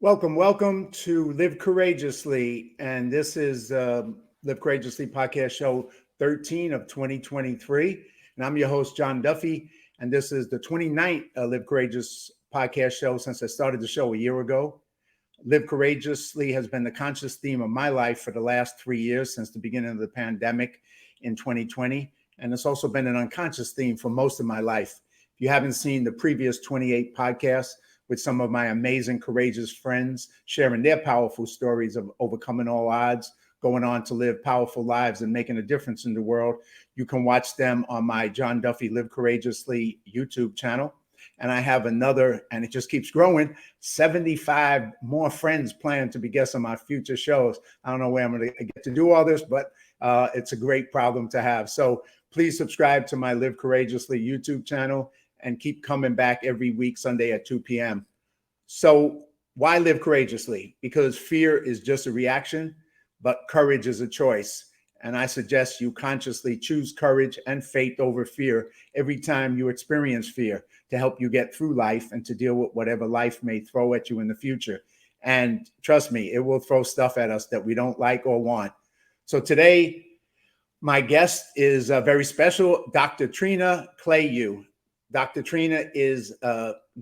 Welcome to Live Courageously. And this is Live Courageously podcast show 13 of 2023. And I'm your host, John Duffy. And this is the 29th Live Courageous podcast show since I started the show a year ago. Live Courageously has been the conscious theme of my life for the last 3 years since the beginning of the pandemic in 2020. And it's also been an unconscious theme for most of my life. If you haven't seen the previous 28 podcasts, with some of my amazing, courageous friends sharing their powerful stories of overcoming all odds, going on to live powerful lives and making a difference in the world. You can watch them on my John Duffy Live Courageously YouTube channel. And I have another, and it just keeps growing, 75 more friends planned to be guests on my future shows. I don't know where I'm going to get to do all this, but it's a great problem to have. So please subscribe to my Live Courageously YouTube channel and keep coming back every week, Sunday at 2 p.m. So why live courageously? Because fear is just a reaction, but courage is a choice. And I suggest you consciously choose courage and faith over fear every time you experience fear to help you get through life and to deal with whatever life may throw at you in the future. And trust me, it will throw stuff at us that we don't like or want. So today, my guest is very special, Dr. Trina Clayeux. Dr. Trina is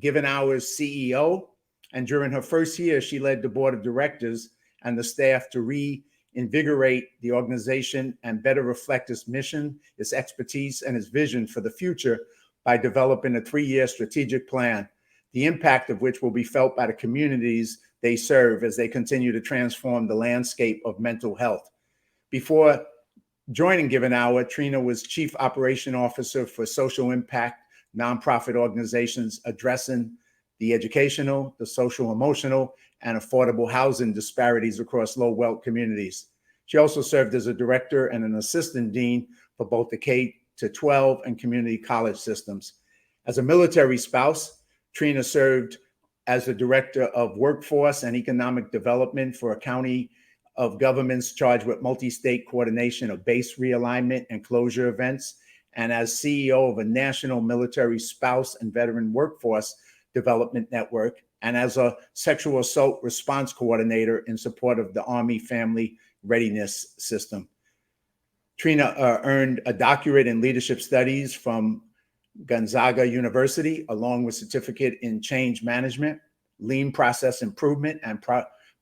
Given Hours CEO, and during her first year, she led the board of directors and the staff to reinvigorate the organization and better reflect its mission, its expertise, and its vision for the future by developing a 3-year strategic plan, the impact of which will be felt by the communities they serve as they continue to transform the landscape of mental health. Before joining Given Hour, Trina was Chief Operation Officer for Social Impact nonprofit organizations addressing the educational, the social-emotional, and affordable housing disparities across low-wealth communities. She also served as a director and an assistant dean for both the K-12 and community college systems. As a military spouse, Trina served as the director of workforce and economic development for a county of governments charged with multi-state coordination of base realignment and closure events, and as CEO of a national military spouse and veteran workforce development network, and as a sexual assault response coordinator in support of the Army Family Readiness System. Trina earned a doctorate in leadership studies from Gonzaga University, along with certificate in change management, lean process improvement, and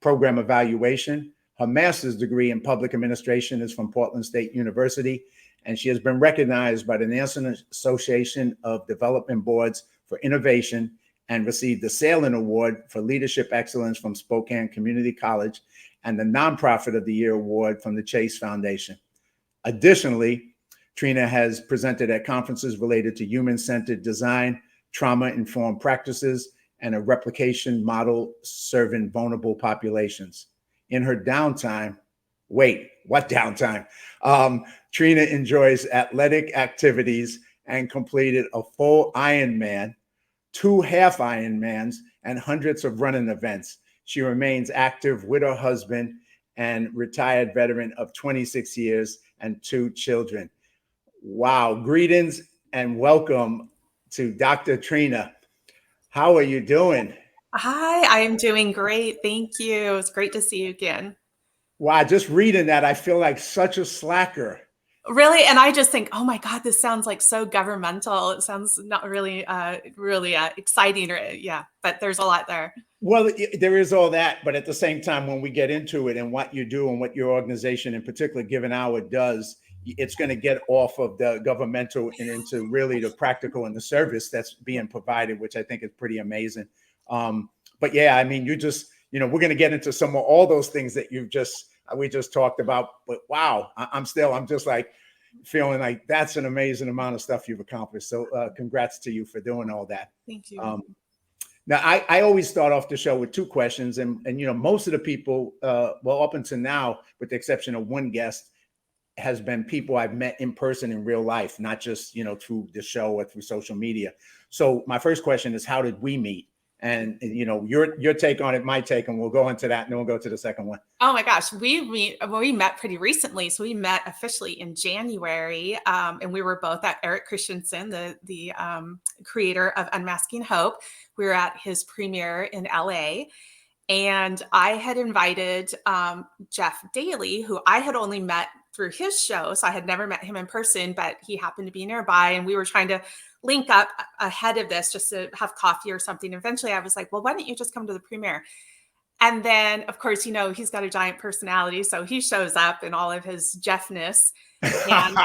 program evaluation. Her master's degree in public administration is from Portland State University, and she has been recognized by the National Association of Development Boards for Innovation and received the Salin Award for Leadership Excellence from Spokane Community College and the Nonprofit of the Year Award from the Chase Foundation. Additionally, Trina has presented at conferences related to human-centered design, trauma-informed practices, and a replication model serving vulnerable populations. In her downtime, what downtime? Trina enjoys athletic activities and completed a full Ironman, 2 half Ironmans, and hundreds of running events. She remains active with her husband and retired veteran of 26 years and 2 children. Wow. Greetings and welcome to Dr. Trina. How are you doing? Hi, I am doing great. Thank you. It's great to see you again. Wow, just reading that, I feel like such a slacker. Really? And I just think, oh my God, this sounds like so governmental. It sounds not really, exciting but there's a lot there. Well, there is all that, but at the same time, when we get into it and what you do and what your organization in particular, Given Hour, does, it's going to get off of the governmental and into really the practical and the service that's being provided, which I think is pretty amazing. But yeah, I mean, we're going to get into some of all those things that we just talked about. But wow, I'm just like feeling like that's an amazing amount of stuff you've accomplished. So congrats to you for doing all that. Thank you. Now, I always start off the show with 2 questions. And most of the people, up until now, with the exception of one guest, has been people I've met in person in real life, not just, through the show or through social media. So my first question is, how did we meet? And your take on it, my take, and we'll go into that, and then we'll go to the second one. Oh my gosh, we met pretty recently. So we met officially in January, and we were both at Eric Christensen, the creator of Unmasking Hope. We were at his premiere in LA, And I had invited Jeff Daly, who I had only met through his show. So I had never met him in person, but he happened to be nearby. And we were trying to link up ahead of this just to have coffee or something. Eventually I was like, well, why don't you just come to the premiere? And then, of course, you know, he's got a giant personality. So he shows up in all of his Jeffness. And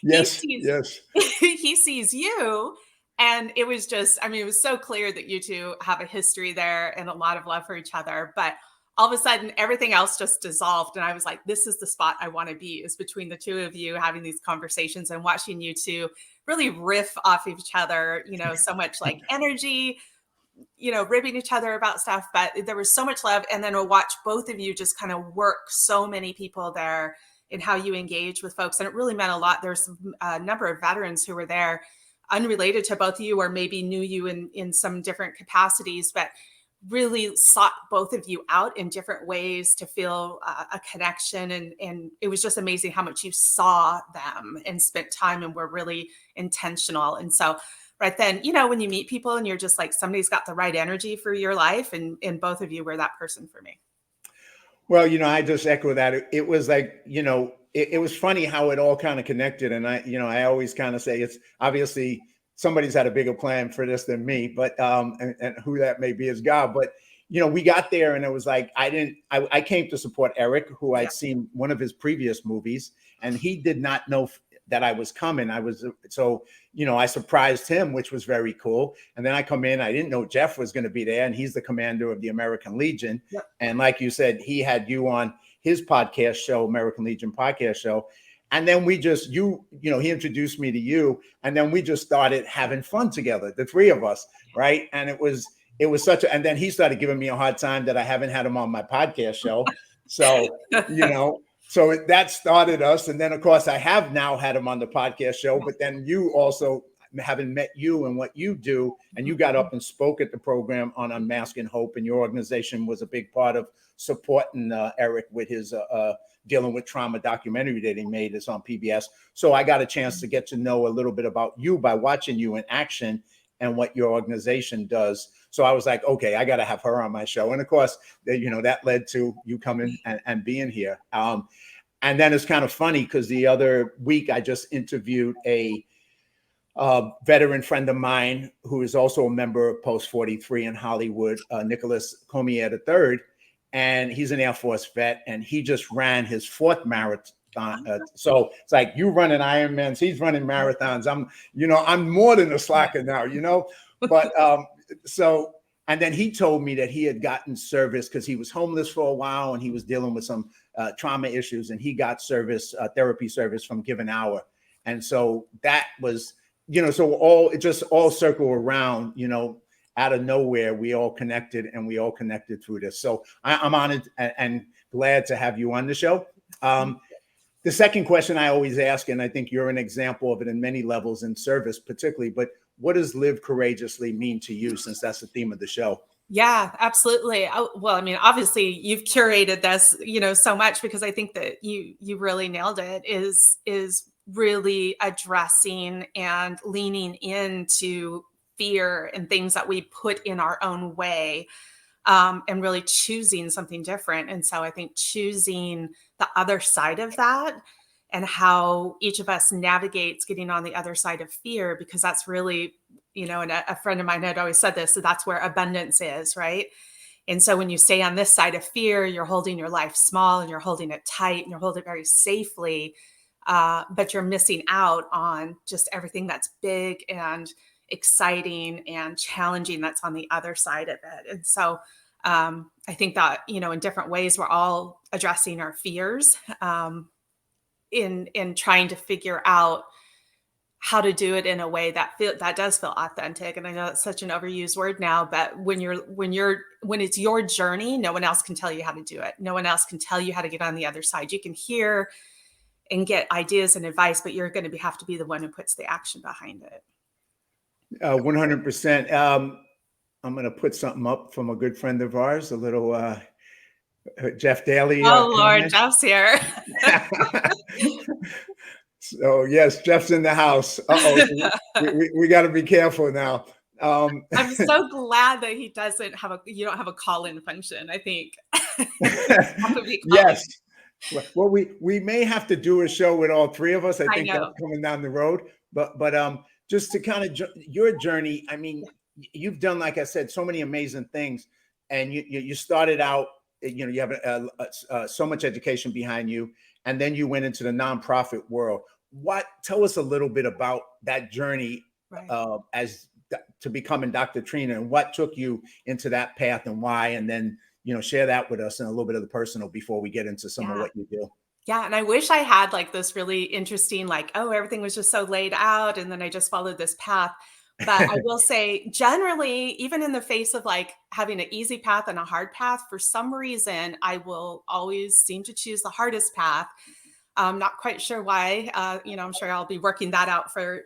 Yes, he sees, yes. he sees you. And it was just, I mean, it was so clear that you two have a history there and a lot of love for each other. But all of a sudden, everything else just dissolved. And I was like, this is the spot I want to be, is between the two of you having these conversations and watching you two really riff off of each other, you know, so much like energy, you know, ribbing each other about stuff. But there was so much love. And then we'll watch both of you just kind of work so many people there in how you engage with folks. And it really meant a lot. There's a number of veterans who were there, unrelated to both of you, or maybe knew you in some different capacities, but really sought both of you out in different ways to feel a connection. And it was just amazing how much you saw them and spent time and were really intentional. And so right then, you know, when you meet people and you're just like, somebody's got the right energy for your life, and both of you were that person for me. Well, you know, I just echo that. It was like, you know, it was funny how it all kind of connected. And I always kind of say it's obviously somebody's had a bigger plan for this than me, but and who that may be is God. But, you know, we got there and it was like, I came to support Eric, who I'd seen one of his previous movies, and he did not know that I was coming. So, you know, I surprised him, which was very cool. And then I come in, I didn't know Jeff was going to be there, and he's the commander of the American Legion. Yep. And like you said, he had you on his podcast show, American Legion podcast show. And then we just, you know, he introduced me to you, and then we just started having fun together, the three of us. Right. And it was such and then he started giving me a hard time that I haven't had him on my podcast show. So, you know, so that started us. And then, of course, I have now had him on the podcast show, but then you also, having met you and what you do, and you got up and spoke at the program on Unmasking Hope, and your organization was a big part of supporting Eric with his dealing with trauma documentary that he made. It's on PBS. So I got a chance to get to know a little bit about you by watching you in action and what your organization does. So I was like, okay, I got to have her on my show. And of course, you know, that led to you coming and being here. And then it's kind of funny because the other week I just interviewed a veteran friend of mine who is also a member of Post 43 in Hollywood, Nicholas Comier III. And he's an Air Force vet, and he just ran his 4th marathon. So it's like, you running Ironmans, he's running marathons. I'm more than a slacker now, you know. But so, and then he told me that he had gotten service because he was homeless for a while and he was dealing with some trauma issues, and he got therapy service from Give an Hour. And so that was, you know, so it just all circle around, you know. Out of nowhere, we all connected, and we all connected through this. So I'm honored and glad to have you on the show. The second question I always ask, and I think you're an example of it in many levels in service particularly, but what does Live Courageously mean to you, since that's the theme of the show? Yeah, absolutely. Well, I mean, obviously you've curated this, you know, so much, because I think that you really nailed it, is really addressing and leaning into fear and things that we put in our own way, and really choosing something different. And so I think choosing the other side of that, and how each of us navigates getting on the other side of fear, because that's really, you know, and a friend of mine had always said this, so that's where abundance is, right? And so when you stay on this side of fear, you're holding your life small, and you're holding it tight, and you're holding it very safely, but you're missing out on just everything that's big and exciting and challenging that's on the other side of it. And so I think that, you know, in different ways, we're all addressing our fears in trying to figure out how to do it in a way that does feel authentic. And I know that's such an overused word now, but when it's your journey, no one else can tell you how to do it. No one else can tell you how to get on the other side. You can hear and get ideas and advice, but you're going to have to be the one who puts the action behind it. 100%. I'm going to put something up from a good friend of ours, a little Jeff Daly. Oh, Lord, Jeff's here. So, yes, Jeff's in the house. Uh-oh, we got to be careful now. I'm so glad that he doesn't have you don't have a call-in function. I think that would be calling. Yes. Well, we may have to do a show with all three of us. I I think that's know. coming down the road. But just to kind of your journey. I mean, you've done, like I said, so many amazing things, and you started out. You know, you have so much education behind you, and then you went into the nonprofit world. Tell us a little bit about that journey Right. as to becoming Dr. Trina, and what took you into that path and why, and then share that with us and a little bit of the personal before we get into some of what you do. Yeah. And I wish I had like this really interesting, like, oh, everything was just so laid out. And then I just followed this path. But I will say, generally, even in the face of like having an easy path and a hard path, for some reason, I will always seem to choose the hardest path. I'm not quite sure why. I'm sure I'll be working that out for,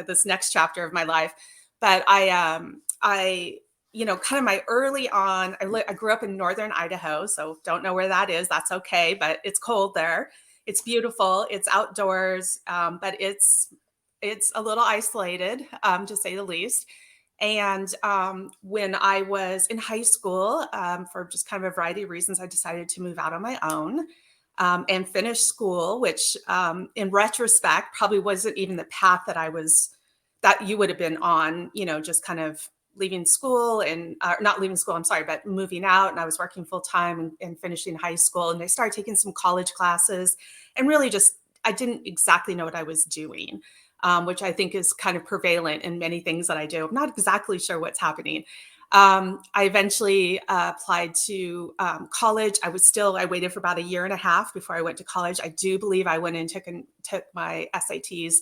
this next chapter of my life. But kind of my early on, I grew up in northern Idaho, so don't know where that is. That's okay, but it's cold there. It's beautiful. It's outdoors, but it's a little isolated, to say the least. And when I was in high school, for just kind of a variety of reasons, I decided to move out on my own and finish school, which in retrospect probably wasn't even the path that you would have been on, just kind of leaving school and not leaving school, I'm sorry, but moving out. And I was working full time and finishing high school. And I started taking some college classes and really I didn't exactly know what I was doing, which I think is kind of prevalent in many things that I do. I'm not exactly sure what's happening. I eventually applied to college. I waited for about a year and a half before I went to college. I do believe I went and took my SATs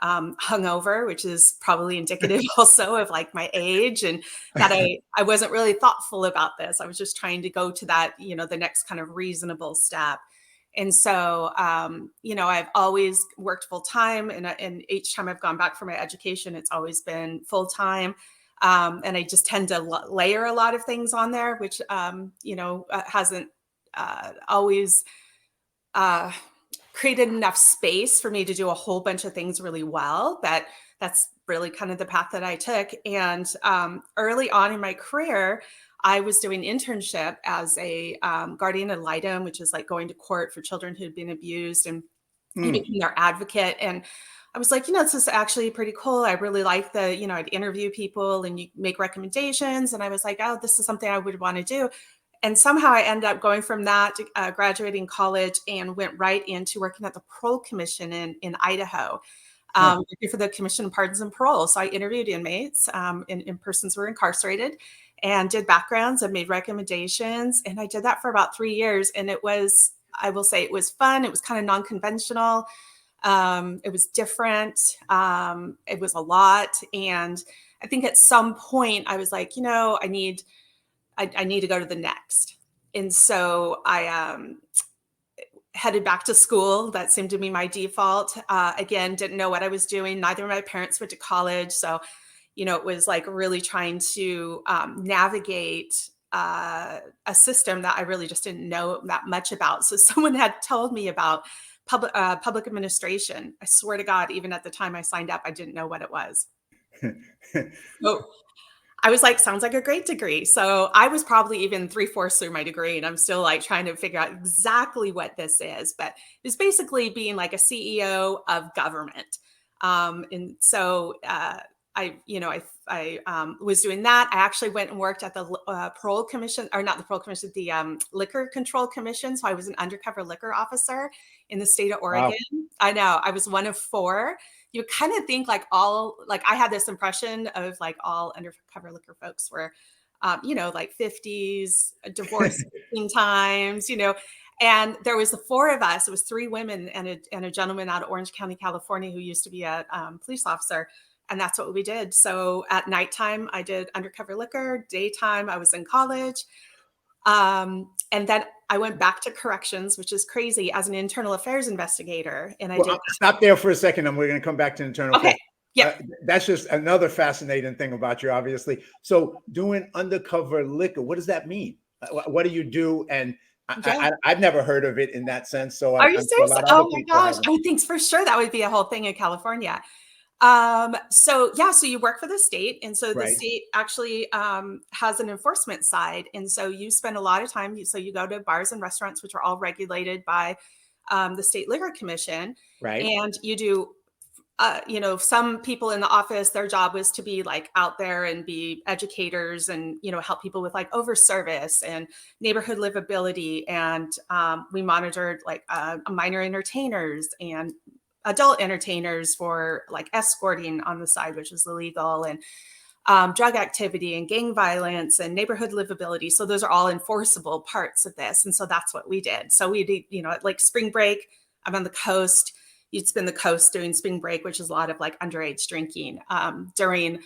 hungover, which is probably indicative also of like my age, and that I wasn't really thoughtful about this. I was just trying to go to that, the next kind of reasonable step. And so, I've always worked full time, and each time I've gone back for my education, it's always been full time. And I just tend to layer a lot of things on there, which, hasn't always created enough space for me to do a whole bunch of things really well. But that's really kind of the path that I took. And early on in my career, I was doing internship as a guardian ad litem, which is like going to court for children who'd been abused, and became their advocate. And I was like, this is actually pretty cool. I really like I'd interview people and you make recommendations. And I was like, oh, this is something I would want to do. And somehow I ended up going from that to graduating college and went right into working at the Parole Commission in Idaho, working for the Commission on Pardons and Parole. So I interviewed inmates and persons who were incarcerated, and did backgrounds and made recommendations. And I did that for about 3 years. And I will say it was fun. It was kind of non-conventional. It was different. It was a lot. And I think at some point I was like, I need to go to the next. And so I headed back to school. That seemed to be my default. Again, didn't know what I was doing. Neither of my parents went to college. So, it was like really trying to navigate a system that I really just didn't know that much about. So someone had told me about public administration. I swear to God, even at the time I signed up, I didn't know what it was. So I was like, sounds like a great degree. So I was probably even 3/4 through my degree, and I'm still like trying to figure out exactly what this is. But it's basically being like a CEO of government. And so I was doing that. I actually went and worked at the Parole Commission, or not the Parole Commission, the Liquor Control Commission. So I was an undercover liquor officer in the state of Oregon. Wow. I know, I was one of 4. You kind of think I had this impression of like all undercover liquor folks were, like 50s, divorced 15 times, and there was the 4 of us. It was 3 women and a gentleman out of Orange County, California, who used to be a police officer. And that's what we did. So at nighttime, I did undercover liquor. Daytime, I was in college. And then I went back to corrections, which is crazy, as an internal affairs investigator. And I did. Stop there for a second, and we're going to come back to internal affairs. Yeah. That's just another fascinating thing about you, obviously. So doing undercover liquor, what does that mean? What do you do? And I've never heard of it in that sense. So are you serious? Oh my gosh. I think for sure that would be a whole thing in California. So you work for the state. And so the Right. state actually has an enforcement side. And so you spend a lot of time. So you go to bars and restaurants, which are all regulated by the State Liquor Commission. Right. And you do, some people in the office, their job was to be like out there and be educators and, help people with like over service and neighborhood livability. And we monitored like minor entertainers and adult entertainers for like escorting on the side, which is illegal, and drug activity and gang violence and neighborhood livability. So those are all enforceable parts of this. And so that's what we did. So we did, like spring break, I'm on the coast. You'd spend the coast doing spring break, which is a lot of like underage drinking. During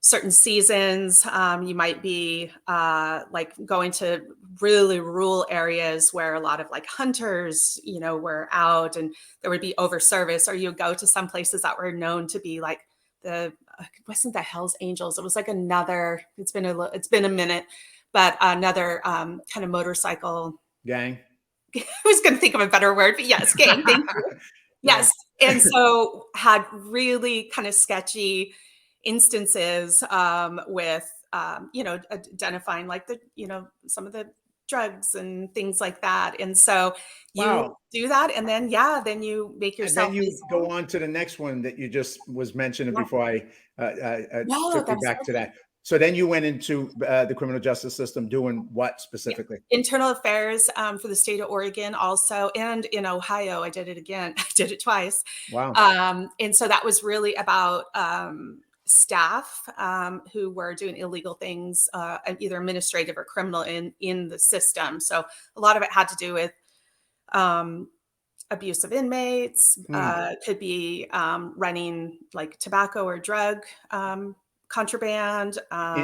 certain seasons, you might be like going to really rural areas where a lot of like hunters, were out, and there would be over service, or you go to some places that were known to be like it wasn't the Hells Angels. It was like another, it's been a minute, but another kind of motorcycle Gang. I was going to think of a better word, but yes, gang. Thank you. Yes. And so had really kind of sketchy instances with, identifying like some of the drugs and things like that. And so you Wow. do that. And then, then you make And yourself. then you go on to the next one that you just was mentioning before I No, took you that's back to okay. that. So then you went into the criminal justice system doing what specifically? Internal affairs for the state of Oregon also, and in Ohio. I did it again. I did it twice. Wow. And so that was really about staff who were doing illegal things, either administrative or criminal in the system. So a lot of it had to do with abuse of inmates, could be running like tobacco or drug contraband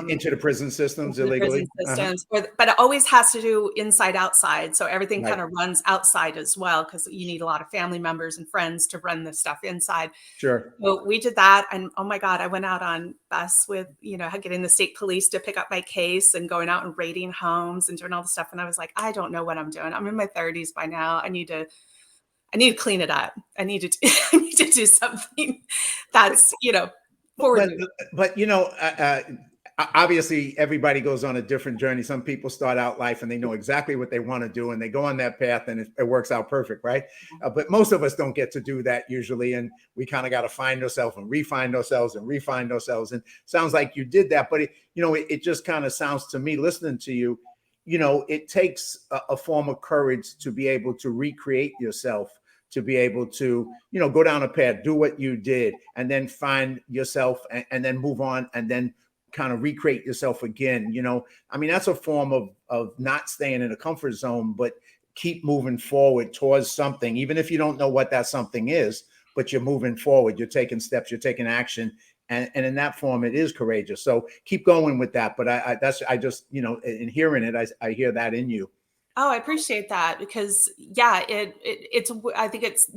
Into the prison systems into the prison illegally? systems, but it always has to do inside outside. So everything Right. kind of runs outside as well, because you need a lot of family members and friends to run this stuff inside. Sure. So we did that. And oh my God, I went out on bus with, getting the state police to pick up my case and going out and raiding homes and doing all the stuff. And I was like, I don't know what I'm doing. I'm in my 30s by now. I need to clean it up. I need to do something that's, forward. But obviously everybody goes on a different journey. Some people start out life and they know exactly what they want to do and they go on that path and it works out perfect, right? But most of us don't get to do that usually, and we kind of got to find ourselves and refine ourselves and refine ourselves. And sounds like you did that, but it just kind of sounds to me, listening to you, it takes a form of courage to be able to recreate yourself, to be able to, go down a path, do what you did, and then find yourself and then move on and then kind of recreate yourself again. I mean, that's a form of not staying in a comfort zone, but keep moving forward towards something, even if you don't know what that something is, but you're moving forward, you're taking steps, you're taking action. And in that form, it is courageous. So keep going with that. But I just, in hearing it, I hear that in you. Oh, I appreciate that, because it's I think it's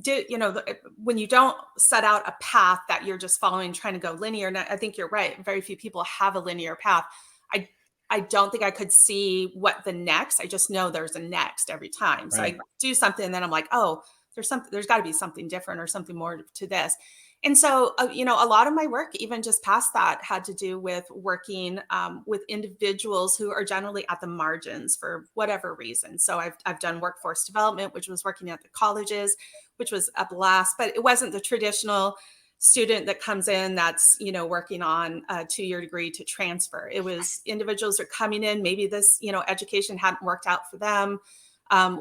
when you don't set out a path that you're just following, trying to go linear. And I think you're right. Very few people have a linear path. I don't think I could see what the next. I just know there's a next every time. So Right. I do something and then I'm like, oh, there's got to be something different or something more to this. And so, a lot of my work, even just past that, had to do with working with individuals who are generally at the margins for whatever reason. So I've done workforce development, which was working at the colleges, which was a blast, but it wasn't the traditional student that comes in that's, working on a 2-year degree to transfer. It was individuals who are coming in, maybe this, education hadn't worked out for them.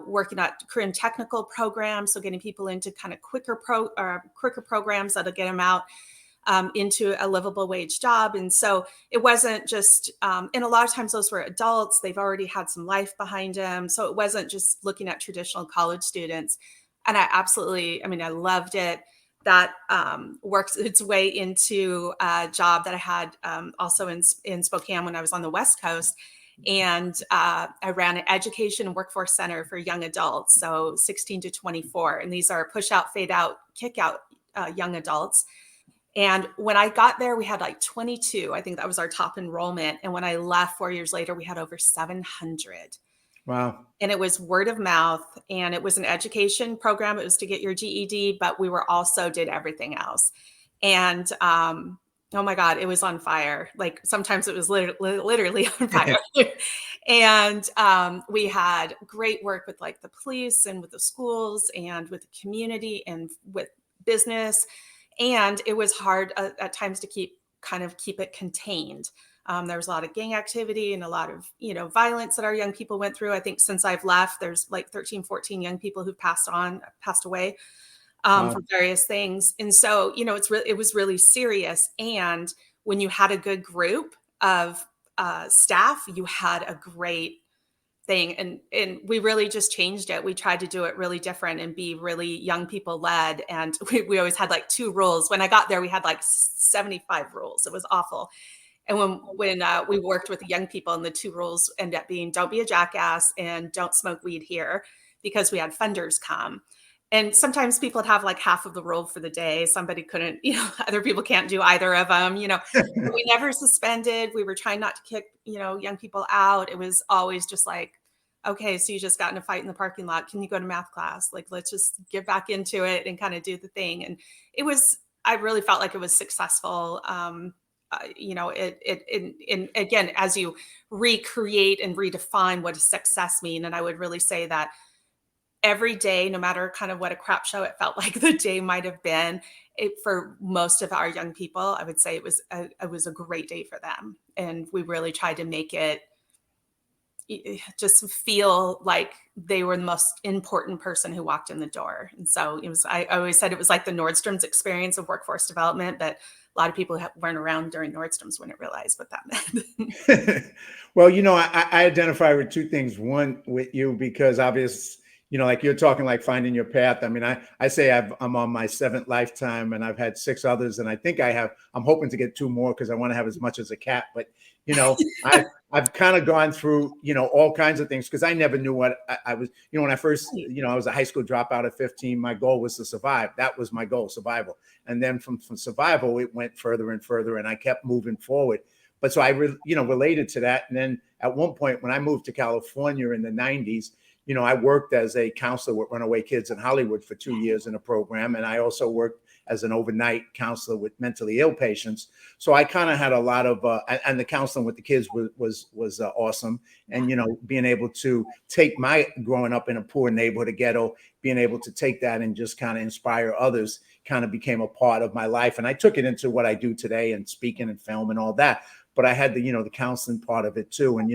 Working at career and technical programs, so getting people into kind of quicker programs that'll get them out into a livable wage job. And so it wasn't just, and a lot of times those were adults, they've already had some life behind them. So it wasn't just looking at traditional college students. And I loved it. That works its way into a job that I had also in Spokane when I was on the West Coast. And I ran an education and workforce center for young adults, so 16 to 24. And these are push out, fade out, kick out young adults. And when I got there, we had like 22. I think that was our top enrollment. And when I left 4 years later, we had over 700. Wow. And it was word of mouth, and it was an education program. It was to get your GED, but we were also did everything else. And oh my God, it was on fire. Like sometimes it was literally on fire. And we had great work with like the police and with the schools and with the community and with business. And it was hard at times to keep it contained. There was a lot of gang activity and a lot of, violence that our young people went through. I think since I've left, there's like 13, 14 young people who've passed away Wow. for various things. And so, it was really serious. And when you had a good group of staff, you had a great thing. And we really just changed it. We tried to do it really different and be really young people led. And we always had like 2 rules. When I got there, we had like 75 rules. It was awful. And when we worked with the young people, and the 2 rules ended up being don't be a jackass and don't smoke weed here, because we had funders come. And sometimes people would have like half of the rule for the day. Somebody couldn't, other people can't do either of them, But we never suspended. We were trying not to kick, young people out. It was always just like, okay, so you just got in a fight in the parking lot. Can you go to math class? Like, let's just get back into it and kind of do the thing. And I really felt like it was successful. Again, as you recreate and redefine what does success mean. And I would really say that every day, no matter kind of what a crap show it felt like the day might have been, for most of our young people, I would say it was a great day for them. And we really tried to make it just feel like they were the most important person who walked in the door. And so I always said it was like the Nordstrom's experience of workforce development, but a lot of people weren't around during Nordstrom's wouldn't realize what that meant. Well, I identify with 2 things. One, with you, because obvious, like you're talking like finding your path. I mean, I say I'm on my 7th lifetime, and I've had 6 others, and I think I'm hoping to get 2 more because I want to have as much as a cat. But I've kind of gone through, all kinds of things, because I never knew what I was, when I first, I was a high school dropout at 15. My goal was to survive. That was my goal, survival. And then from survival, it went further and further, and I kept moving forward. But so I, related to that. And then at one point when I moved to California in the 90s, I worked as a counselor with runaway kids in Hollywood for 2 years in a program. And I also worked as an overnight counselor with mentally ill patients. So I kind of had a lot of, and the counseling with the kids was awesome. And, being able to take my growing up in a poor neighborhood, a ghetto, being able to take that and just kind of inspire others kind of became a part of my life. And I took it into what I do today and speaking and film and all that. But I had the counseling part of it too. And,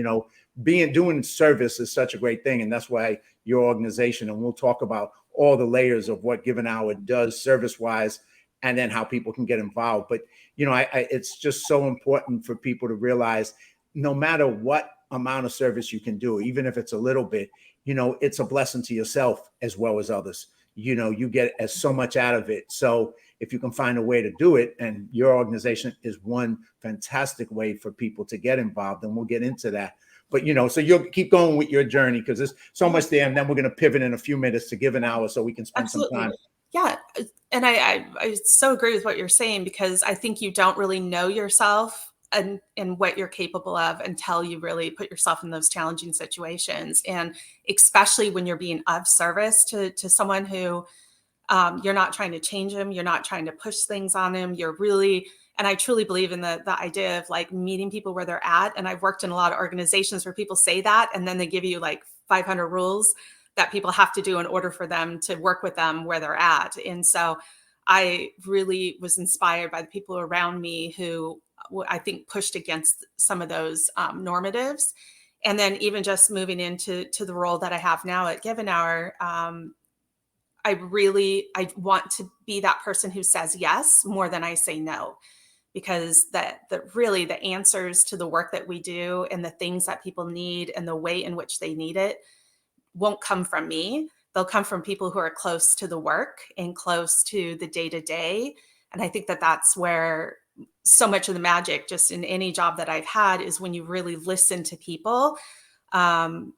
doing service is such a great thing. And that's why your organization, and we'll talk about all the layers of what Give an Hour does service wise, and then how people can get involved. But, it's just so important for people to realize no matter what amount of service you can do, even if it's a little bit, it's a blessing to yourself as well as others. You get so much out of it. So if you can find a way to do it, and your organization is one fantastic way for people to get involved, and we'll get into that. But, so you'll keep going with your journey, because there's so much there. And then we're going to pivot in a few minutes to Give an Hour so we can spend some time. Yeah. And I so agree with what you're saying, because I think you don't really know yourself and what you're capable of until you really put yourself in those challenging situations. And especially when you're being of service to someone who you're not trying to change them, you're not trying to push things on them. You're really, and I truly believe in the idea of like meeting people where they're at. And I've worked in a lot of organizations where people say that, and then they give you like 500 rules that people have to do in order for them to work with them where they're at. And so I really was inspired by the people around me who I think pushed against some of those normatives. And then even just moving into the role that I have now at Give an Hour, I want to be that person who says yes more than I say no, because really the answers to the work that we do and the things that people need and the way in which they need it won't come from me. They'll come from people who are close to the work and close to the day-to-day. And I think that that's where so much of the magic just in any job that I've had is when you really listen to people and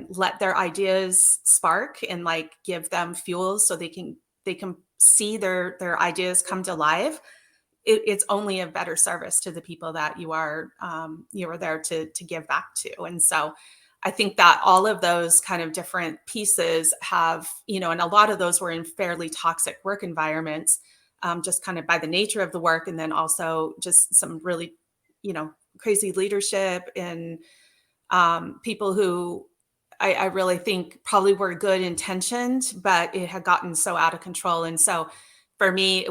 let their ideas spark and like give them fuel so they can see their ideas come to life. It's only a better service to the people that you are there to give back to. And so I think that all of those kind of different pieces have, and a lot of those were in fairly toxic work environments. just kind of by the nature of the work. And then also just some really, crazy leadership and people who I really think probably were good intentioned, but it had gotten so out of control. And so for me,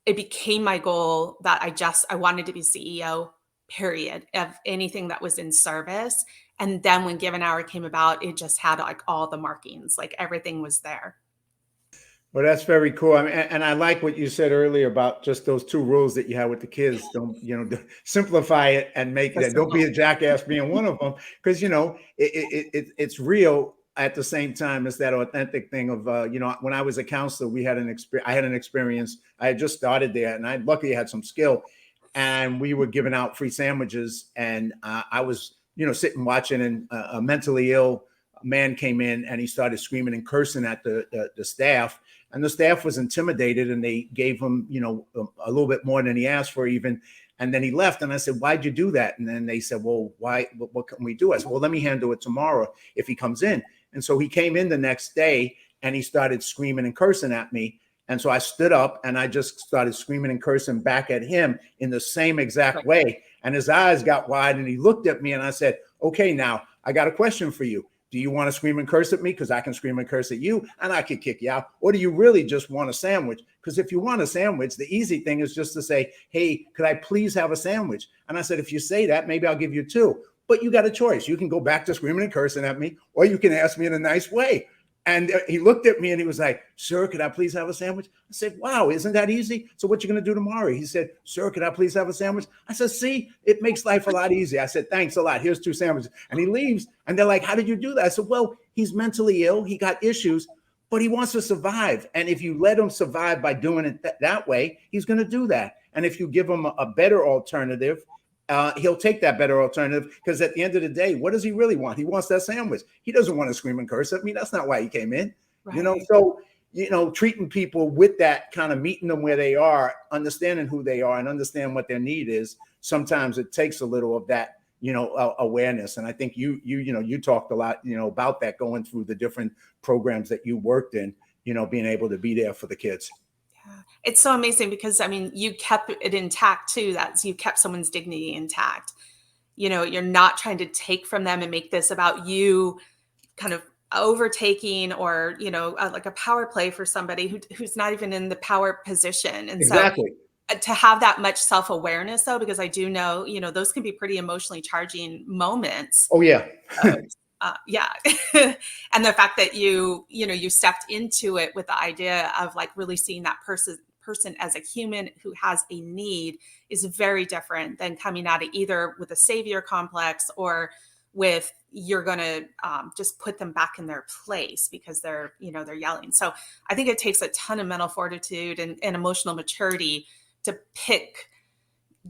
it became my goal that I wanted to be CEO, period, of anything that was in service. And then when Given Hour came about, it just had like all the markings, like everything was there. Well, that's very cool. I mean, and I like what you said earlier about just those two rules that you have with the kids. Don't, simplify it and make it. Don't be a jackass being one of them, because it's real. At the same time, it's that authentic thing of when I was a counselor, I had an experience. I had just started there, and I luckily had some skill, and we were giving out free sandwiches, and I was sitting watching, and a mentally ill man came in, and he started screaming and cursing at the staff. And the staff was intimidated, and they gave him, a little bit more than he asked for even. And then he left. And I said, "Why'd you do that?" And then they said, "Well, why? What can we do?" I said, "Well, let me handle it tomorrow if he comes in." And so he came in the next day, and he started screaming and cursing at me. And so I stood up, and I just started screaming and cursing back at him in the same exact way. And his eyes got wide, and he looked at me, and I said, "Okay, now I got a question for you. Do you want to scream and curse at me? Because I can scream and curse at you, and I could kick you out. Or do you really just want a sandwich? Because if you want a sandwich, the easy thing is just to say, 'Hey, could I please have a sandwich?' And I said, if you say that, maybe I'll give you two. But you got a choice. You can go back to screaming and cursing at me, or you can ask me in a nice way." And he looked at me, and he was like, "Sir, could I please have a sandwich?" I said, "Wow, isn't that easy? So what you going to do tomorrow?" He said, "Sir, could I please have a sandwich?" I said, "See, it makes life a lot easier." I said, "Thanks a lot. Here's 2 sandwiches." And he leaves, and they're like, "How did you do that?" I said, "Well, he's mentally ill. He got issues, but he wants to survive. And if you let him survive by doing it that way, he's going to do that. And if you give him a better alternative, he'll take that better alternative, because at the end of the day, what does he really want? He wants that sandwich. He doesn't want to scream and curse at me. That's not why he came in." Right. So treating people with that, kind of meeting them where they are, understanding who they are, and understand what their need is. Sometimes it takes a little of that awareness. And I think you talked a lot about that, going through the different programs that you worked in, being able to be there for the kids. Yeah. It's so amazing because, I mean, you kept it intact too. You kept someone's dignity intact. You're not trying to take from them and make this about you kind of overtaking, or, like a power play for somebody who's not even in the power position. And Exactly. so to have that much self-awareness, though, because I do know, those can be pretty emotionally charging moments. Oh yeah. Yeah. And the fact that you stepped into it with the idea of like really seeing that person as a human who has a need is very different than coming at it either with a savior complex or with you're going to just put them back in their place because they're yelling. So I think it takes a ton of mental fortitude and emotional maturity to pick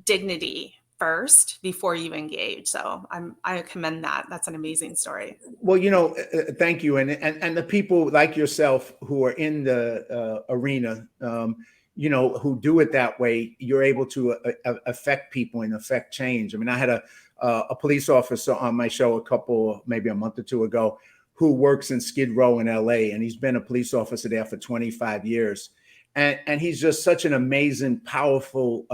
dignity first before you engage. So I commend that. That's an amazing story. Well, thank you. And the people like yourself who are in the arena, who do it that way, you're able to affect people and affect change. I mean, I had a police officer on my show maybe a month or two ago, who works in Skid Row in LA, and he's been a police officer there for 25 years. And he's just such an amazing, powerful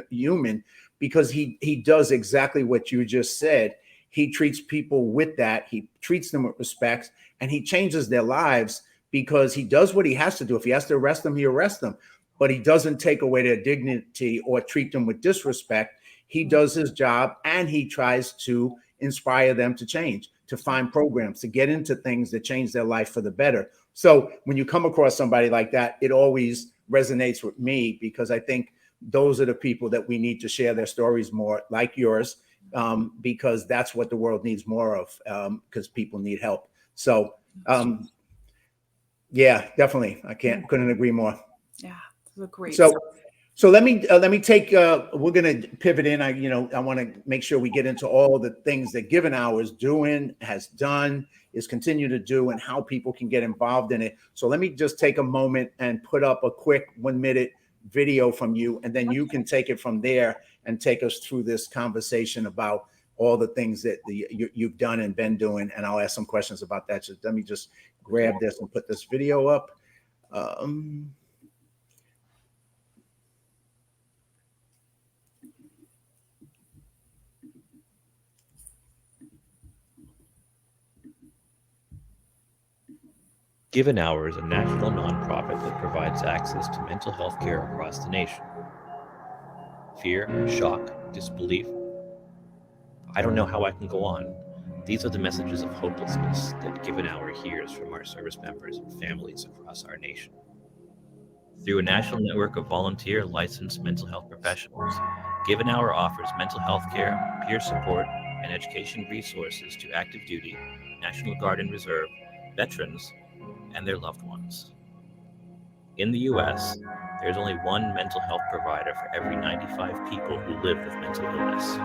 human, because he does exactly what you just said. He treats people with that. He treats them with respect, and he changes their lives because he does what he has to do. If he has to arrest them, he arrests them, but he doesn't take away their dignity or treat them with disrespect. He does his job, and he tries to inspire them to change, to find programs, to get into things that change their life for the better. So when you come across somebody like that, it always resonates with me, because I think those are the people that we need to share their stories more, like yours, because that's what the world needs more of, because people need help. So yeah, definitely. Couldn't agree more. Yeah, great. So let me take. We're going to pivot in. I want to make sure we get into all the things that Given Hour is doing, has done, is continue to do, and how people can get involved in it. So let me just take a moment and put up a quick 1-minute video from you, and then you can take it from there and take us through this conversation about all the things that you've done and been doing. And I'll ask some questions about that. So let me just grab this and put this video up. Give an Hour is a national nonprofit that provides access to mental health care across the nation. Fear, shock, disbelief. I don't know how I can go on. These are the messages of hopelessness that Give an Hour hears from our service members and families across our nation. Through a national network of volunteer licensed mental health professionals, Give an Hour offers mental health care, peer support, and education resources to active duty, National Guard and Reserve, veterans, and their loved ones. In the US, there's only one mental health provider for every 95 people who live with mental illness.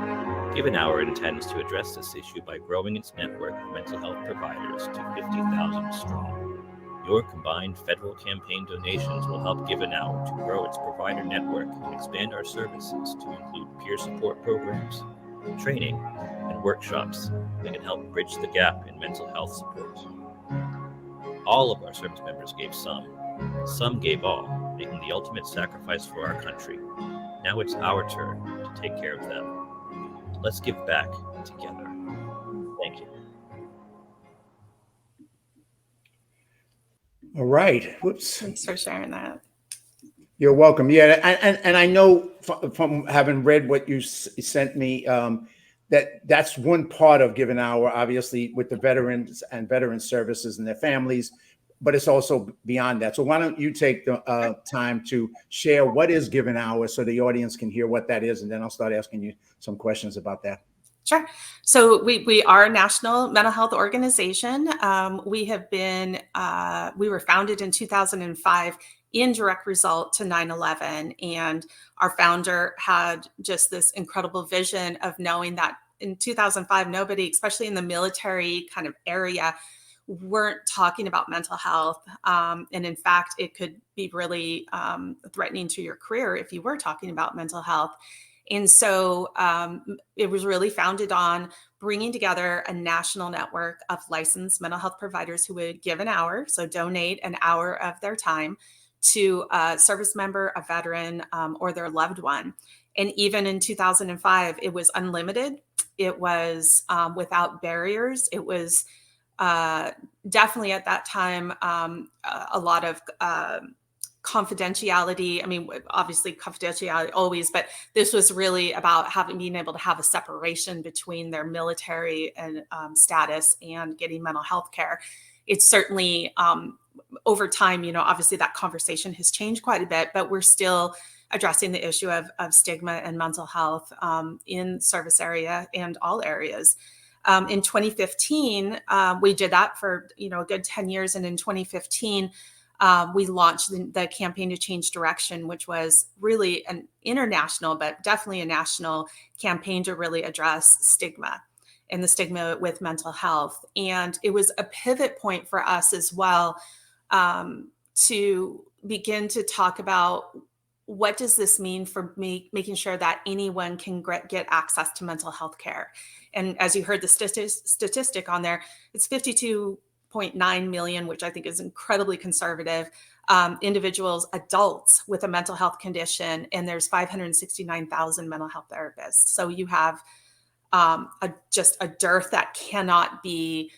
Give an Hour intends to address this issue by growing its network of mental health providers to 50,000 strong. Your combined federal campaign donations will help Give an Hour to grow its provider network and expand our services to include peer support programs, training, and workshops that can help bridge the gap in mental health support. All of our service members gave some gave all, making the ultimate sacrifice for our country. Now it's our turn to take care of them. Let's give back together. Thank you. All right. Whoops. Thanks for sharing that. You're welcome. Yeah, and I know from having read what you sent me that's one part of Give an Hour, obviously with the veterans and veteran services and their families, but it's also beyond that. So why don't you take the time to share what is Give an Hour so the audience can hear what that is, and then I'll start asking you some questions about that. Sure. So we are a national mental health organization. We were founded in 2005 in direct result to 9/11. And our founder had just this incredible vision of knowing that in 2005, nobody, especially in the military kind of area, weren't talking about mental health. And in fact, it could be really threatening to your career if you were talking about mental health. And so it was really founded on bringing together a national network of licensed mental health providers who would give an hour, so donate an hour of their time to a service member, a veteran, or their loved one. And even in 2005, it was unlimited. It was without barriers. It was definitely at that time a lot of confidentiality. I mean, obviously confidentiality always, but this was really about being able to have a separation between their military and status and getting mental health care. It's certainly over time, obviously that conversation has changed quite a bit, but we're still addressing the issue of stigma and mental health in service area and all areas. In 2015, we did that for a good 10 years, and in 2015, we launched the Campaign to Change Direction, which was really an international, but definitely a national campaign to really address stigma and the stigma with mental health. And it was a pivot point for us as well to begin to talk about what does this mean for making sure that anyone can get access to mental health care. And as you heard the statistic on there, it's 52.9 million, which I think is incredibly conservative, individuals, adults with a mental health condition, and there's 569,000 mental health therapists. So you have just a dearth that cannot be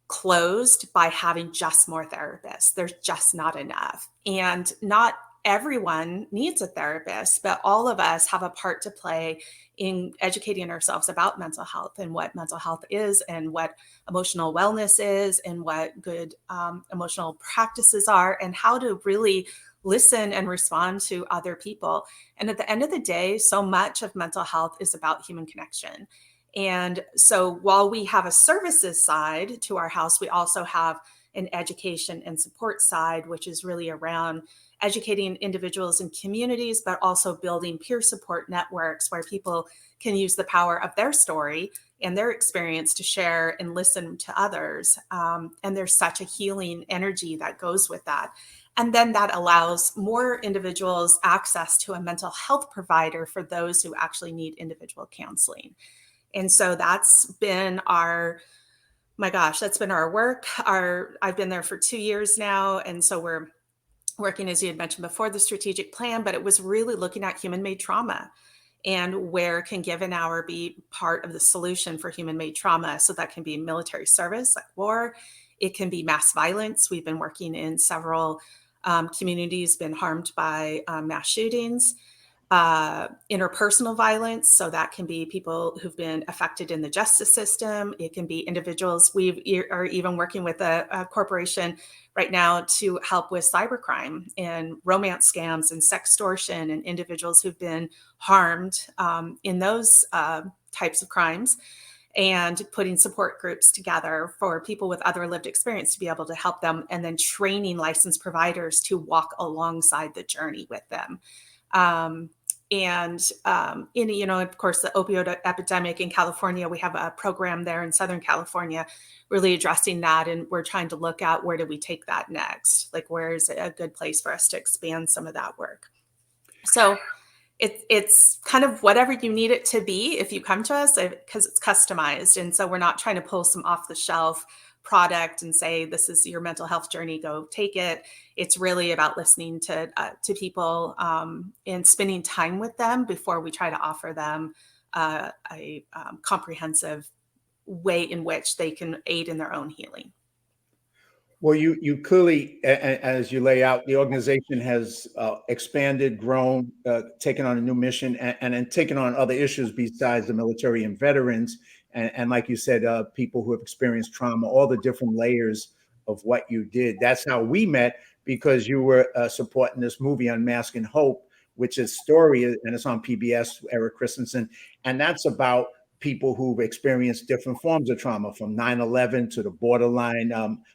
closed by having just more therapists. There's just not enough. And not everyone needs a therapist, but all of us have a part to play in educating ourselves about mental health and what mental health is and what emotional wellness is and what good emotional practices are and how to really listen and respond to other people. And at the end of the day, so much of mental health is about human connection. And so while we have a services side to our house, we also have an education and support side, which is really around educating individuals and communities, but also building peer support networks where people can use the power of their story and their experience to share and listen to others. And there's such a healing energy that goes with that. And then that allows more individuals access to a mental health provider for those who actually need individual counseling. And so that's been that's been our work. I've been there for 2 years now. And so we're working, as you had mentioned before, the strategic plan, but it was really looking at human-made trauma and where can Give an Hour be part of the solution for human-made trauma. So that can be military service, like war. It can be mass violence. We've been working in several communities been harmed by mass shootings. Interpersonal violence. So that can be people who've been affected in the justice system. It can be individuals. We are even working with a corporation right now to help with cybercrime and romance scams and sextortion and individuals who've been harmed in those types of crimes, and putting support groups together for people with other lived experience to be able to help them, and then training licensed providers to walk alongside the journey with them. Of course, the opioid epidemic in California, we have a program there in Southern California really addressing that. And we're trying to look at where do we take that next? Like, where is a good place for us to expand some of that work? So it's kind of whatever you need it to be if you come to us, because it's customized. And so we're not trying to pull some off the shelf product and say, this is your mental health journey, go take it. It's really about listening to people and spending time with them before we try to offer them a comprehensive way in which they can aid in their own healing. Well, you clearly, as you lay out, the organization has expanded, grown, taken on a new mission, and taken on other issues besides the military and veterans. And like you said, people who have experienced trauma, all the different layers of what you did. That's how we met, because you were supporting this movie, Unmasking Hope, which is story, and it's on PBS, Eric Christensen. And that's about people who've experienced different forms of trauma, from 9/11 to the borderline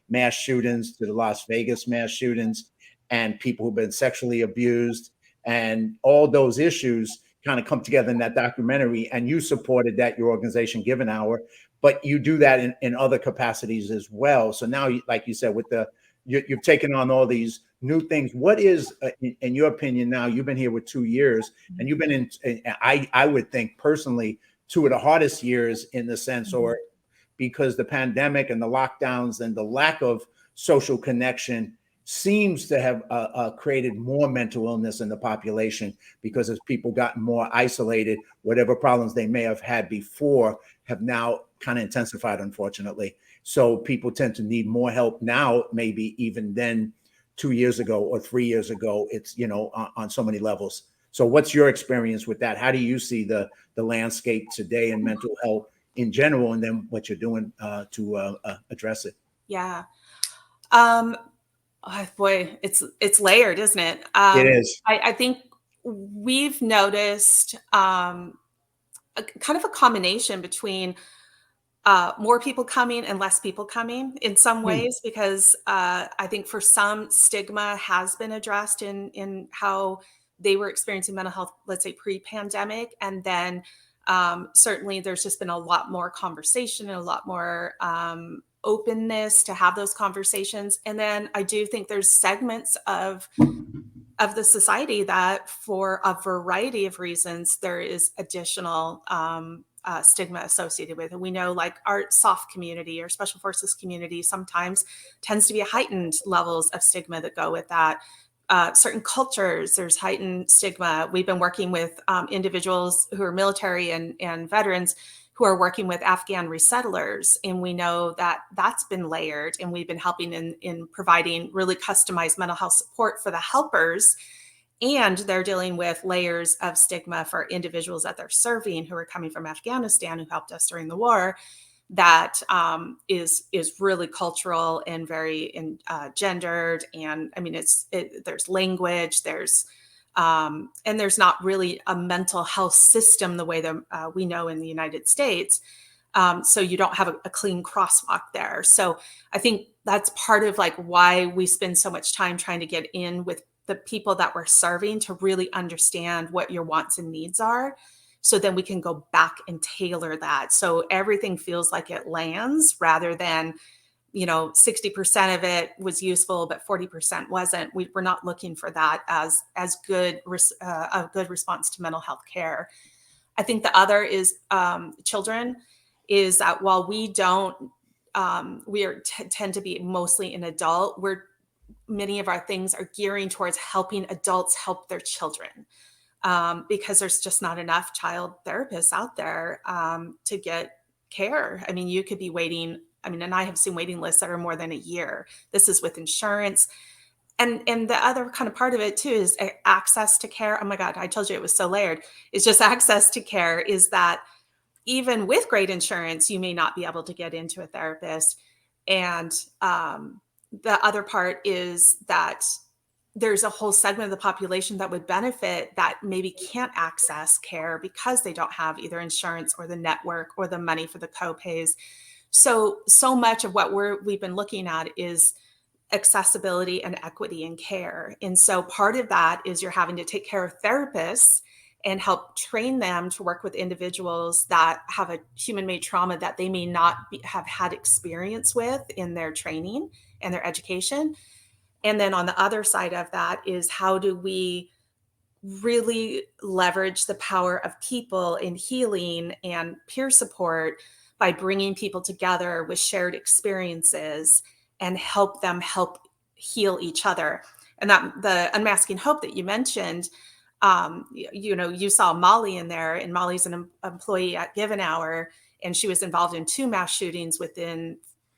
mass shootings to the Las Vegas mass shootings, and people who've been sexually abused. And all those issues kind of come together in that documentary. And you supported that, your organization, Given Hour, but you do that in other capacities as well. So now, like you said, with you've taken on all these new things. What is, in your opinion, now you've been here with 2 years, and you've been in, I would think personally, 2 of the hardest years in the sense, or because the pandemic and the lockdowns and the lack of social connection seems to have created more mental illness in the population, because as people gotten more isolated, whatever problems they may have had before have now kind of intensified, unfortunately. So people tend to need more help now, maybe even than 2 years ago or 3 years ago. It's, on so many levels. So what's your experience with that? How do you see the landscape today in mental health in general, and then what you're doing to address it? Yeah. Boy, it's layered, isn't it? It is. I think we've noticed kind of a combination between more people coming and less people coming in some ways, because I think for some, stigma has been addressed in how they were experiencing mental health, let's say pre-pandemic. And then certainly there's just been a lot more conversation and a lot more openness to have those conversations. And then I do think there's segments of the society that, for a variety of reasons, there is additional stigma associated with it. We know, like, our SOF community or special forces community sometimes tends to be heightened levels of stigma that go with that. Certain cultures, there's heightened stigma. We've been working with individuals who are military and veterans who are working with Afghan resettlers. And we know that that's been layered, and we've been helping in providing really customized mental health support for the helpers. And they're dealing with layers of stigma for individuals that they're serving who are coming from Afghanistan, who helped us during the war. That is really cultural and very gendered. And I mean, there's language, and there's not really a mental health system the way that we know in the United States. So you don't have a clean crosswalk there. So I think that's part of like why we spend so much time trying to get in with the people that we're serving, to really understand what your wants and needs are. So then we can go back and tailor that. So everything feels like it lands, rather than, 60% of it was useful, but 40% wasn't. We're not looking for that as good, a good response to mental health care. I think the other is children, is that while we don't, tend to be mostly an adult, many of our things are gearing towards helping adults help their children. Because there's just not enough child therapists out there to get care. I mean, you could be waiting I mean, and I have seen waiting lists that are more than a year. This is with insurance. And the other kind of part of it too is access to care. Oh my God, I told you it was so layered. It's just access to care is that even with great insurance, you may not be able to get into a therapist. And the other part is that there's a whole segment of the population that would benefit that maybe can't access care because they don't have either insurance or the network or the money for the copays. So much of what we've been looking at is accessibility and equity in care. And so part of that is you're having to take care of therapists and help train them to work with individuals that have a human-made trauma that they may not have had experience with in their training and their education. And then on the other side of that is how do we really leverage the power of people in healing and peer support by bringing people together with shared experiences and help them help heal each other. And that the unmasking hope that you mentioned, you saw Molly in there, and Molly's an employee at Given Hour, and she was involved in 2 mass shootings within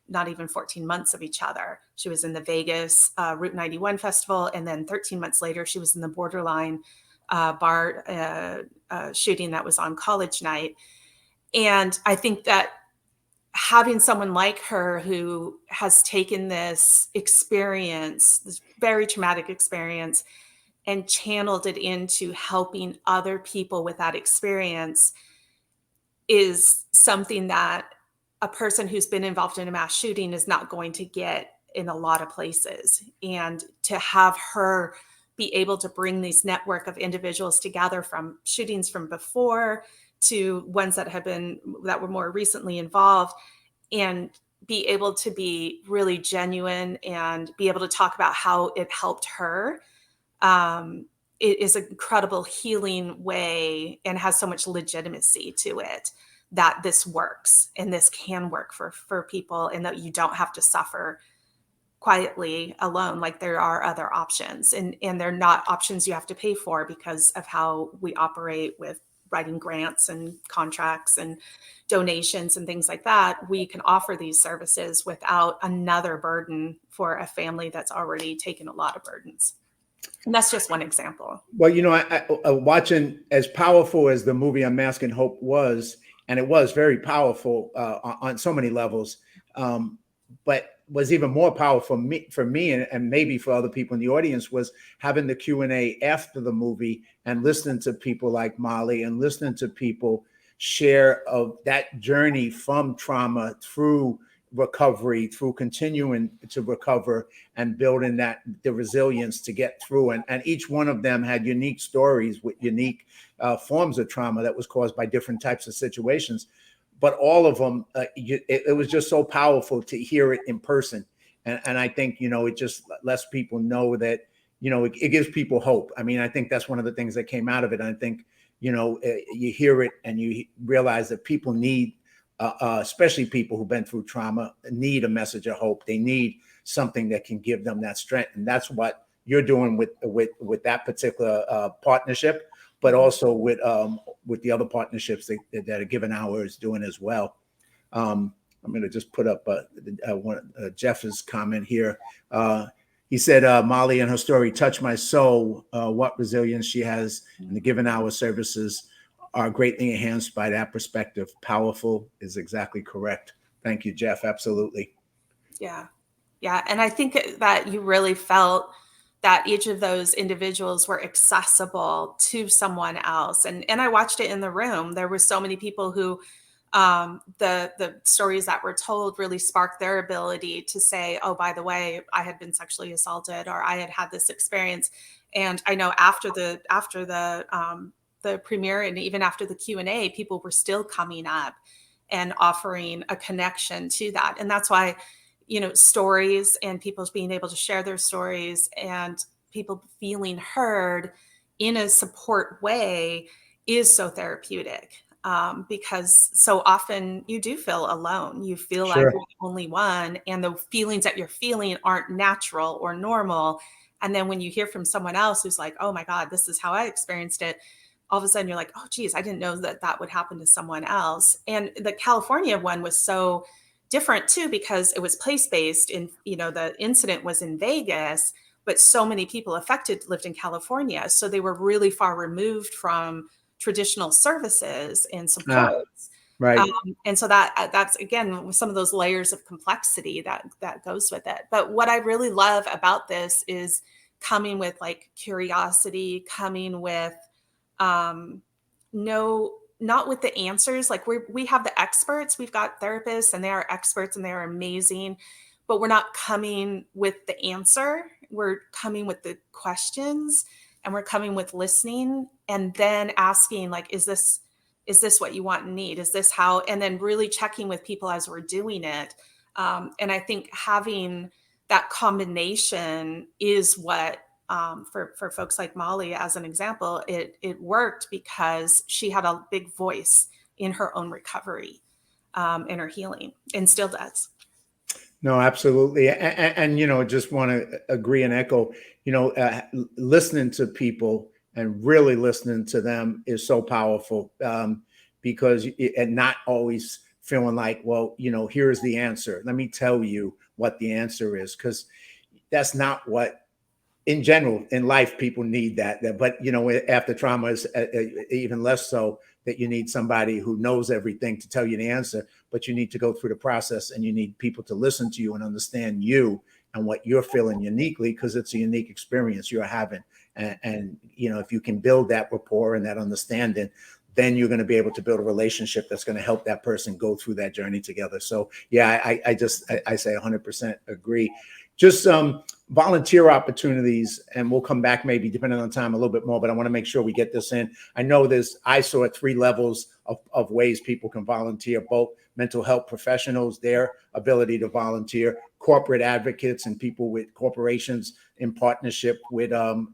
not even 14 months of each other. She was in the Vegas Route 91 festival, and then 13 months later, she was in the Borderline bar shooting that was on college night. And I think that having someone like her who has taken this experience, this very traumatic experience, and channeled it into helping other people with that experience is something that a person who's been involved in a mass shooting is not going to get in a lot of places. And to have her be able to bring these network of individuals together from shootings from before to ones that were more recently involved, and be able to be really genuine and be able to talk about how it helped her. It is an incredible healing way and has so much legitimacy to it that this works and this can work for people, and that you don't have to suffer quietly alone. Like there are other options, and they're not options you have to pay for because of how we operate with writing grants and contracts and donations and things like that. We can offer these services without another burden for a family that's already taken a lot of burdens. And that's just one example. Well, I watching, as powerful as the movie Unmasking Hope was, and it was very powerful on so many levels, but was even more powerful for me and maybe for other people in the audience, was having the Q&A after the movie and listening to people like Molly and listening to people share of that journey from trauma through recovery, through continuing to recover and building the resilience to get through. And each one of them had unique stories with unique forms of trauma that was caused by different types of situations. But all of them, it was just so powerful to hear it in person. And I think, it just lets people know that, it gives people hope. I mean, I think that's one of the things that came out of it. And I think, you hear it and you realize that people need, especially people who've been through trauma, need a message of hope. They need something that can give them that strength. And that's what you're doing with that particular partnership, but also with the other partnerships that a Given Hour is doing as well. I'm going to just put up Jeff's comment here. He said, Molly and her story touched my soul. What resilience she has, and the Given Hour services are greatly enhanced by that perspective. Powerful is exactly correct. Thank you, Jeff. Absolutely. Yeah. And I think that you really felt that each of those individuals were accessible to someone else. And I watched it in the room. There were so many people who the stories that were told really sparked their ability to say, oh, by the way, I had been sexually assaulted, or I had this experience. And I know after the premiere and even after the Q&A, people were still coming up and offering a connection to that. And that's why, stories and people being able to share their stories and people feeling heard in a support way is so therapeutic. Because so often you do feel alone. You feel like you're the only one, and the feelings that you're feeling aren't natural or normal. And then when you hear from someone else who's like, oh my God, this is how I experienced it, all of a sudden you're like, oh geez, I didn't know that would happen to someone else. And the California one was so different too, because it was place-based in, the incident was in Vegas, but so many people affected lived in California. So they were really far removed from traditional services and supports. Right. And so that's, again, some of those layers of complexity that goes with it. But what I really love about this is coming with like curiosity, coming with, not with the answers. Like we have the experts, we've got therapists and they are experts and they are amazing, but we're not coming with the answer. We're coming with the questions, and we're coming with listening, and then asking like, is this what you want and need? Is this how? And then really checking with people as we're doing it. And I think having that combination is what, for folks like Molly, as an example, it worked because she had a big voice in her own recovery, in her healing, and still does. No, absolutely. And just want to agree and echo, listening to people and really listening to them is so powerful, because and not always feeling like, well, here's the answer. Let me tell you what the answer is, because that's not what, in general, in life, people need that. But, after trauma is even less so, that you need somebody who knows everything to tell you the answer, but you need to go through the process, and you need people to listen to you and understand you and what you're feeling uniquely, because it's a unique experience you're having. And if you can build that rapport and that understanding, then you're going to be able to build a relationship that's going to help that person go through that journey together. So yeah, I say 100% agree. Just volunteer opportunities, and we'll come back maybe depending on time a little bit more, but I want to make sure we get this in. I know I saw 3 levels of ways people can volunteer: both mental health professionals, their ability to volunteer, corporate advocates and people with corporations in partnership with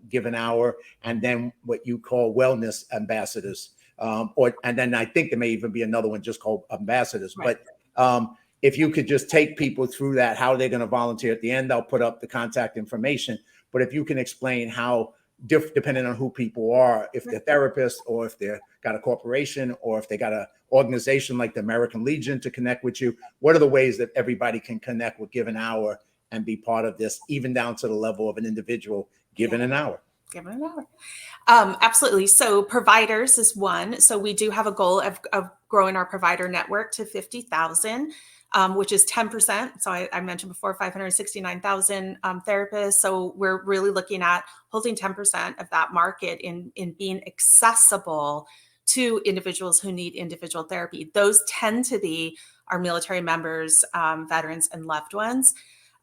Give an Hour, and then what you call wellness ambassadors. And then I think there may even be another one just called ambassadors. Right. But if you could just take people through that, how they're going to volunteer. At the end, I'll put up the contact information. But if you can explain how, depending on who people are, if they're therapists, or if they've got a corporation, or if they got an organization like the American Legion to connect with you, what are the ways that everybody can connect with Give an Hour and be part of this, even down to the level of an individual given an hour? Given an hour. Absolutely. So providers is one. So we do have a goal of growing our provider network to 50,000. Which is 10%. So I mentioned before, 569,000 therapists. So we're really looking at holding 10% of that market in being accessible to individuals who need individual therapy. Those tend to be our military members, veterans, and loved ones.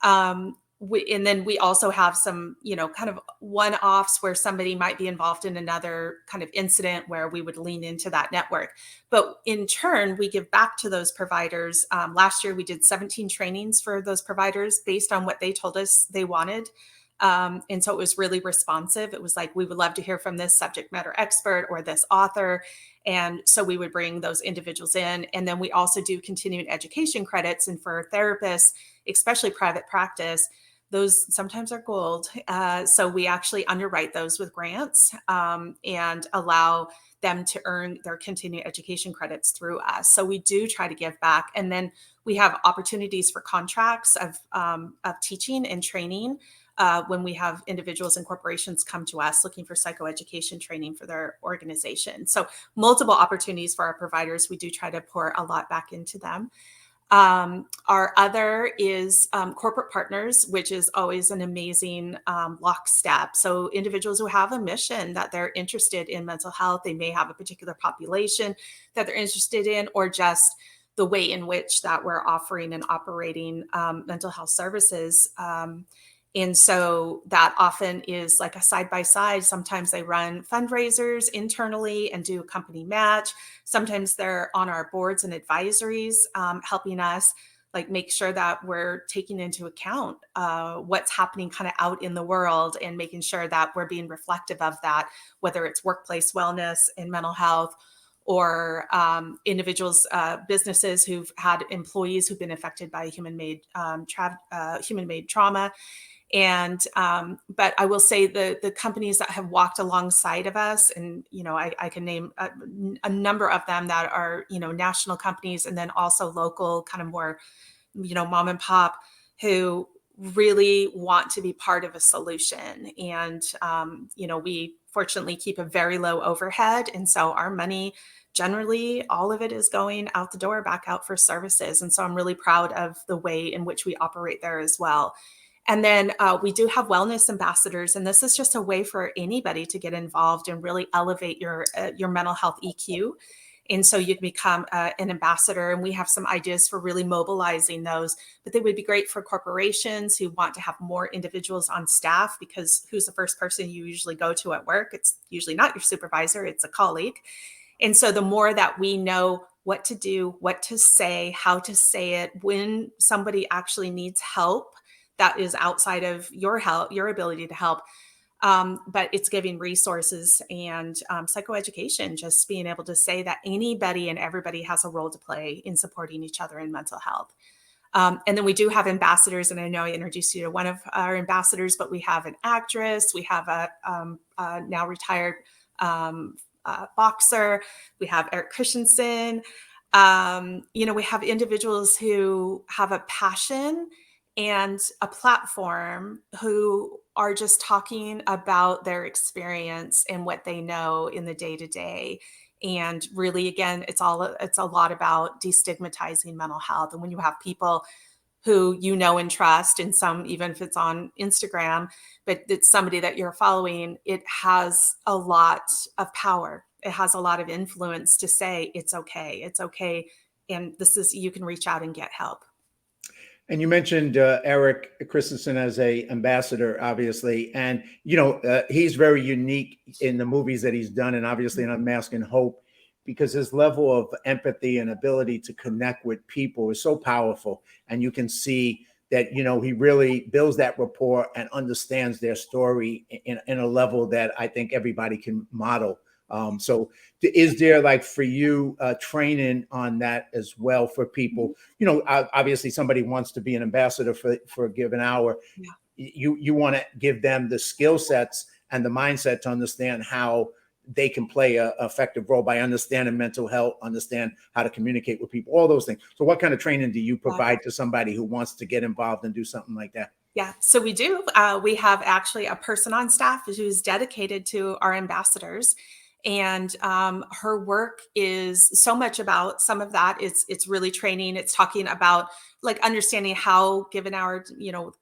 And then we also have some, kind of one-offs where somebody might be involved in another kind of incident where we would lean into that network. But in turn, we give back to those providers. Last year, we did 17 trainings for those providers based on what they told us they wanted. And so it was really responsive. It was like, we would love to hear from this subject matter expert or this author. And so we would bring those individuals in. And then we also do continuing education credits. And for therapists, especially private practice, those sometimes are gold. So we actually underwrite those with grants, and allow them to earn their continuing education credits through us. So we do try to give back. And then we have opportunities for contracts of teaching and training when we have individuals and corporations come to us looking for psychoeducation training for their organization. So multiple opportunities for our providers. We do try to pour a lot back into them. Our other is corporate partners, which is always an amazing lockstep. So individuals who have a mission that they're interested in mental health, they may have a particular population that they're interested in, or just the way in which that we're offering and operating mental health services. And so that often is like a side-by-side. Sometimes they run fundraisers internally and do a company match. Sometimes they're on our boards and advisories, helping us like make sure that we're taking into account what's happening kind of out in the world, and making sure that we're being reflective of that, whether it's workplace wellness and mental health, or individuals, businesses who've had employees who've been affected by human-made trauma. And, but I will say the companies that have walked alongside of us, and, I can name a number of them that are, national companies, and then also local kind of more mom and pop who really want to be part of a solution. And, we fortunately keep a very low overhead. And so our money, generally, all of it is going out the door, back out for services. And so I'm really proud of the way in which we operate there as well. And then we do have wellness ambassadors, and this is just a way for anybody to get involved and really elevate your mental health EQ. And so you can become an ambassador, and we have some ideas for really mobilizing those. But they would be great for corporations who want to have more individuals on staff, because who's the first person you usually go to at work? It's usually not your supervisor, it's a colleague. And so the more that we know what to do, what to say, how to say it, when somebody actually needs help that is outside of your help, your ability to help, but it's giving resources and psychoeducation, just being able to say that anybody and everybody has a role to play in supporting each other in mental health. And then we do have ambassadors, and I know I introduced you to one of our ambassadors, but we have an actress, we have a now retired boxer, we have Eric Christensen. We have individuals who have a passion and a platform who are just talking about their experience and what they know in the day-to-day. And really, again, it's a lot about destigmatizing mental health. And when you have people who you know and trust, and some, even if it's on Instagram, but it's somebody that you're following, it has a lot of power. It has a lot of influence to say, it's okay. And you can reach out and get help. And you mentioned Eric Christensen as a ambassador, obviously, and he's very unique in the movies that he's done, and obviously in Unmasking Hope, because his level of empathy and ability to connect with people is so powerful, and you can see that he really builds that rapport and understands their story in a level that I think everybody can model. So is there, like, for you, training on that as well for people? Obviously somebody wants to be an ambassador for a given hour. Yeah. You want to give them the skill sets and the mindset to understand how they can play an effective role by understanding mental health, understand how to communicate with people, all those things. So what kind of training do you provide to somebody who wants to get involved and do something like that? Yeah, so we do. We have actually a person on staff who's dedicated to our ambassadors. And her work is so much about some of that. It's really training. It's talking about, like, understanding how, given our,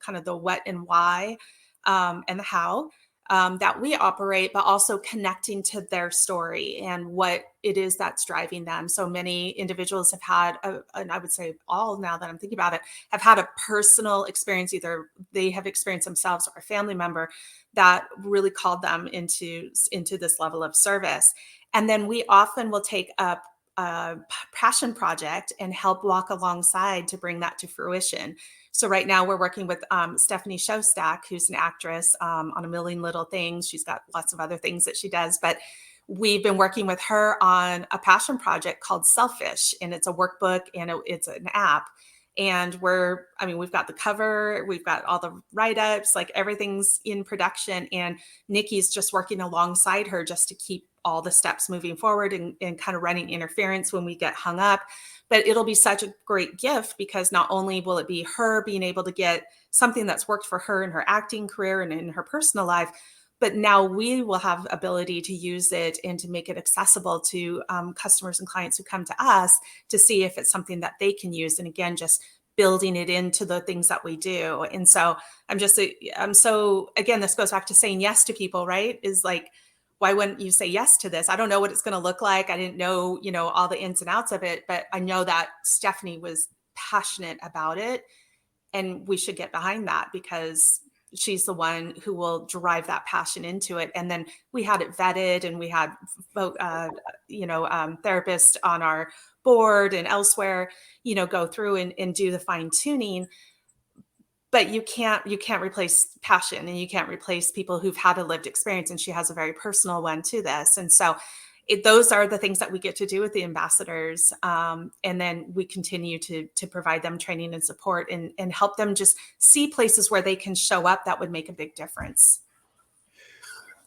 kind of the what and why and the how that we operate, but also connecting to their story and what it is that's driving them. So many individuals have had, and I would say all, now that I'm thinking about it, have had a personal experience. Either they have experienced themselves or a family member that really called them into this level of service. And then we often will take up a passion project and help walk alongside to bring that to fruition. So right now we're working with Stephanie Shostak, who's an actress on A Million Little Things. She's got lots of other things that she does, but we've been working with her on a passion project called Selfish, and it's a workbook and it's an app. And we've got the cover, we've got all the write-ups, like everything's in production. And Nikki's just working alongside her just to keep all the steps moving forward and kind of running interference when we get hung up. But it'll be such a great gift, because not only will it be her being able to get something that's worked for her in her acting career and in her personal life, but now we will have ability to use it and to make it accessible to customers and clients who come to us to see if it's something that they can use. And again, just building it into the things that we do. And so again, this goes back to saying yes to people, right? Is like, why wouldn't you say yes to this? I don't know what it's going to look like. I didn't know, all the ins and outs of it, but I know that Stephanie was passionate about it, and we should get behind that, because she's the one who will drive that passion into it. And then we had it vetted, and we had, therapists on our board and elsewhere, go through and do the fine tuning. But you can't replace passion, and you can't replace people who've had a lived experience. And she has a very personal one to this. And so those are the things that we get to do with the ambassadors. And then we continue to provide them training and support and help them just see places where they can show up that would make a big difference.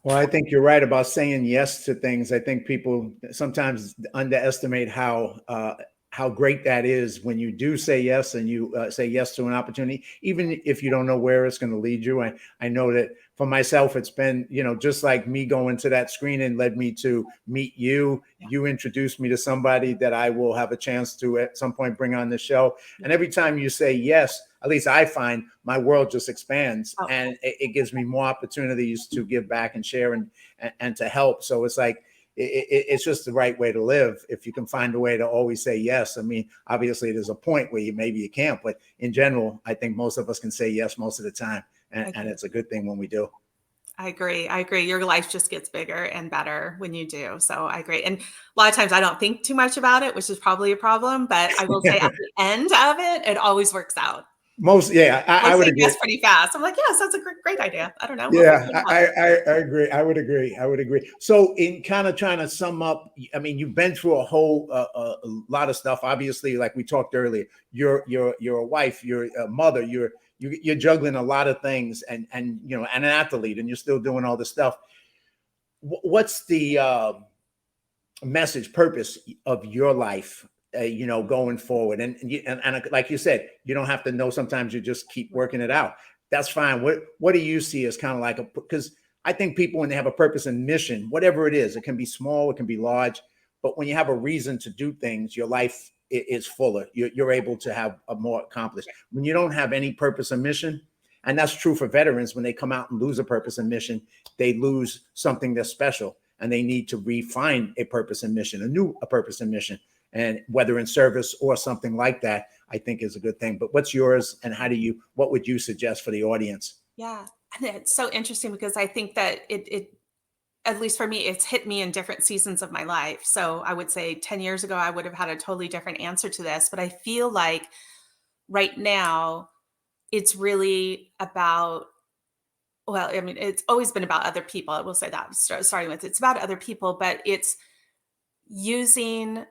Well, I think you're right about saying yes to things. I think people sometimes underestimate how how great that is when you do say yes, and you say yes to an opportunity, even if you don't know where it's going to lead you. I know that for myself, it's been, just like me going to that screening led me to meet you. You introduced me to somebody that I will have a chance to at some point bring on the show. And every time you say yes, at least I find my world just expands, and it gives me more opportunities to give back and share and to help. So it's like, it's just the right way to live. If you can find a way to always say yes. I mean, obviously there's a point where maybe you can't, but in general, I think most of us can say yes most of the time. And it's a good thing when we do. I agree. Your life just gets bigger and better when you do. So I agree. And a lot of times I don't think too much about it, which is probably a problem, but I will say at the end of it, it always works out. I would agree. Yes, pretty fast. I'm like, yes, that's a great idea. I don't know. Yeah, I agree. I would agree. So in kind of trying to sum up, I mean, you've been through a whole a lot of stuff. Obviously, like we talked earlier, you're a wife, you're a mother, you're juggling a lot of things, and an athlete, and you're still doing all this stuff. What's the message, purpose of your life? Going forward, and like you said, you don't have to know. Sometimes you just keep working it out. That's fine. What do you see as kind of like because I think people, when they have a purpose and mission, whatever it is, it can be small, it can be large, but when you have a reason to do things, your life is fuller. You're able to have a more accomplished. When you don't have any purpose and mission, and that's true for veterans, when they come out and lose a purpose and mission, they lose something that's special, and they need to refine a purpose and mission, a purpose and mission. And whether in service or something like that, I think is a good thing. But what's yours, and what would you suggest for the audience? Yeah. And it's so interesting because I think that it, at least for me, it's hit me in different seasons of my life. So I would say 10 years ago, I would have had a totally different answer to this, but I feel like right now it's really about, well, I mean, it's always been about other people. I will say that starting with, it's about other people, but it's using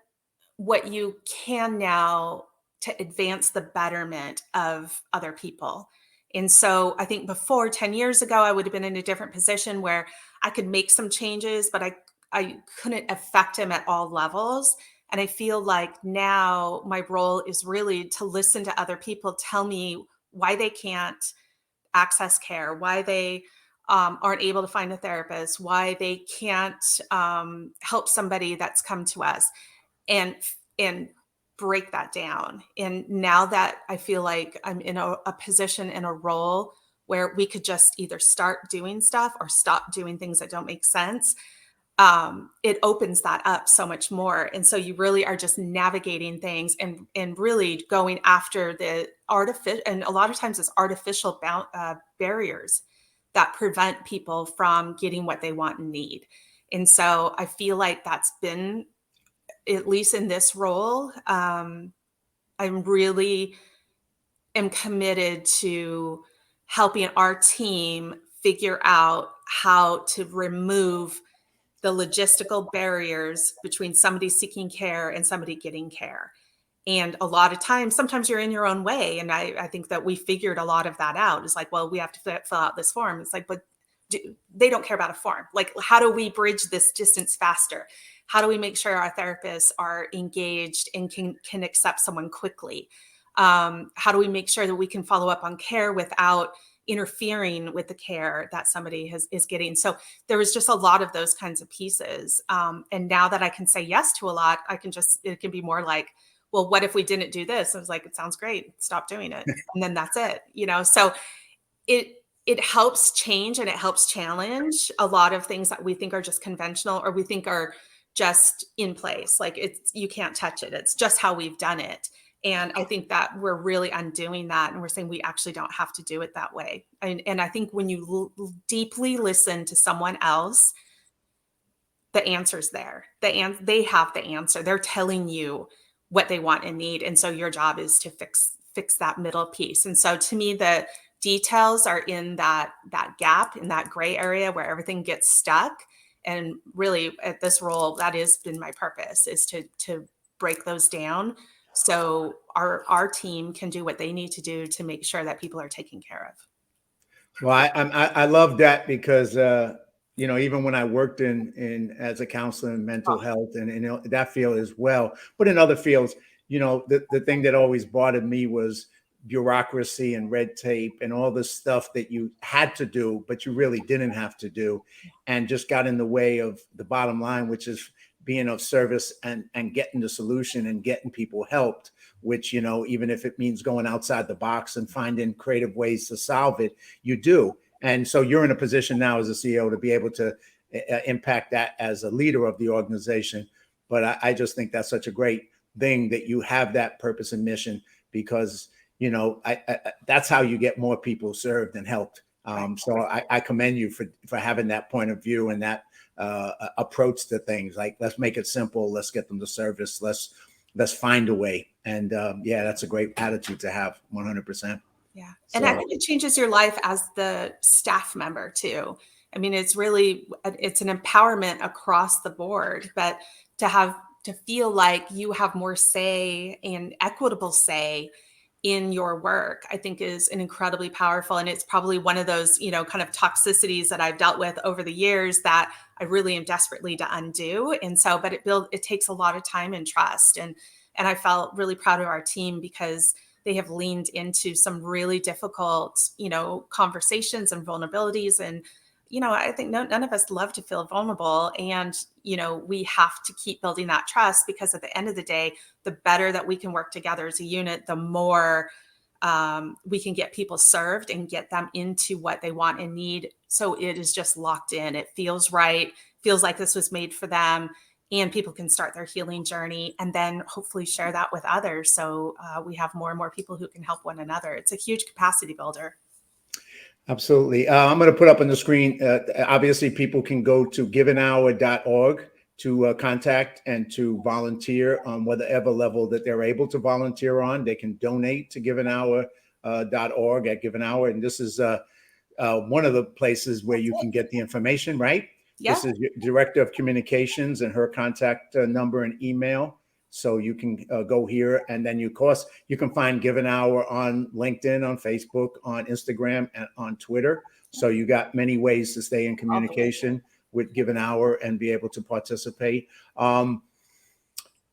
what you can now to advance the betterment of other people. And so I think before 10 years ago, I would have been in a different position where I could make some changes, but I couldn't affect them at all levels. And I feel like now my role is really to listen to other people tell me why they can't access care, why they aren't able to find a therapist, why they can't help somebody that's come to us. And break that down. And now that I feel like I'm in a position, in a role where we could just either start doing stuff or stop doing things that don't make sense, it opens that up so much more. And so you really are just navigating things and really going after the artificial, and a lot of times it's artificial barriers that prevent people from getting what they want and need. And so I feel like that's been, at least in this role, I'm really am committed to helping our team figure out how to remove the logistical barriers between somebody seeking care and somebody getting care. And a lot of times, sometimes you're in your own way. And I think that we figured a lot of that out. It's like, well, we have to fill out this form. It's like, but they don't care about a form. Like, how do we bridge this distance faster? How do we make sure our therapists are engaged and can accept someone quickly? How do we make sure that we can follow up on care without interfering with the care that somebody is getting? So there was just a lot of those kinds of pieces. And now that I can say yes to a lot, it can be more like, well, what if we didn't do this? I was like, it sounds great. Stop doing it. And then that's it. So it helps change and it helps challenge a lot of things that we think are just conventional or we think are just in place. Like you can't touch it. It's just how we've done it. And I think that we're really undoing that. And we're saying we actually don't have to do it that way. And I think when you deeply listen to someone else, the answer's there. They have the answer. They're telling you what they want and need. And so your job is to fix that middle piece. And so to me, the details are in that gap, in that gray area where everything gets stuck. And really at this role, that has been my purpose, is to break those down so our team can do what they need to do to make sure that people are taken care of. Well, I love that because, even when I worked in as a counselor in mental health and in that field as well, but in other fields, the thing that always bothered me was bureaucracy and red tape and all the stuff that you had to do, but you really didn't have to do, and just got in the way of the bottom line, which is being of service and getting the solution and getting people helped, which, even if it means going outside the box and finding creative ways to solve it, you do. And so you're in a position now as a CEO to be able to impact that as a leader of the organization. But I just think that's such a great thing that you have that purpose and mission, because that's how you get more people served and helped. So I commend you for having that point of view and that approach to things. Like, let's make it simple. Let's get them the service. Let's find a way. And that's a great attitude to have. 100%. Yeah. And I think it changes your life as the staff member too. I mean, it's an empowerment across the board, but to feel like you have more say and equitable say in your work, I think is an incredibly powerful. And it's probably one of those, kind of toxicities that I've dealt with over the years that I really am desperately to undo. And so, but it takes a lot of time and trust. And I felt really proud of our team because they have leaned into some really difficult, conversations and vulnerabilities. And, I think none of us love to feel vulnerable. And, we have to keep building that trust, because at the end of the day, the better that we can work together as a unit, the more we can get people served and get them into what they want and need. So it is just locked in. It feels right, feels like this was made for them, and people can start their healing journey and then hopefully share that with others. So we have more and more people who can help one another. It's a huge capacity builder. Absolutely. I'm going to put up on the screen. Obviously, people can go to givenhour.org to contact and to volunteer on whatever level that they're able to volunteer on. They can donate to givenhour.org at Given Hour. And this is one of the places where you can get the information, right? Yeah. This is your Director of Communications and her contact number and email. So you can go here, and then you can find Given Hour on LinkedIn, on Facebook, on Instagram, and on Twitter. So you got many ways to stay in communication with Given Hour and be able to participate.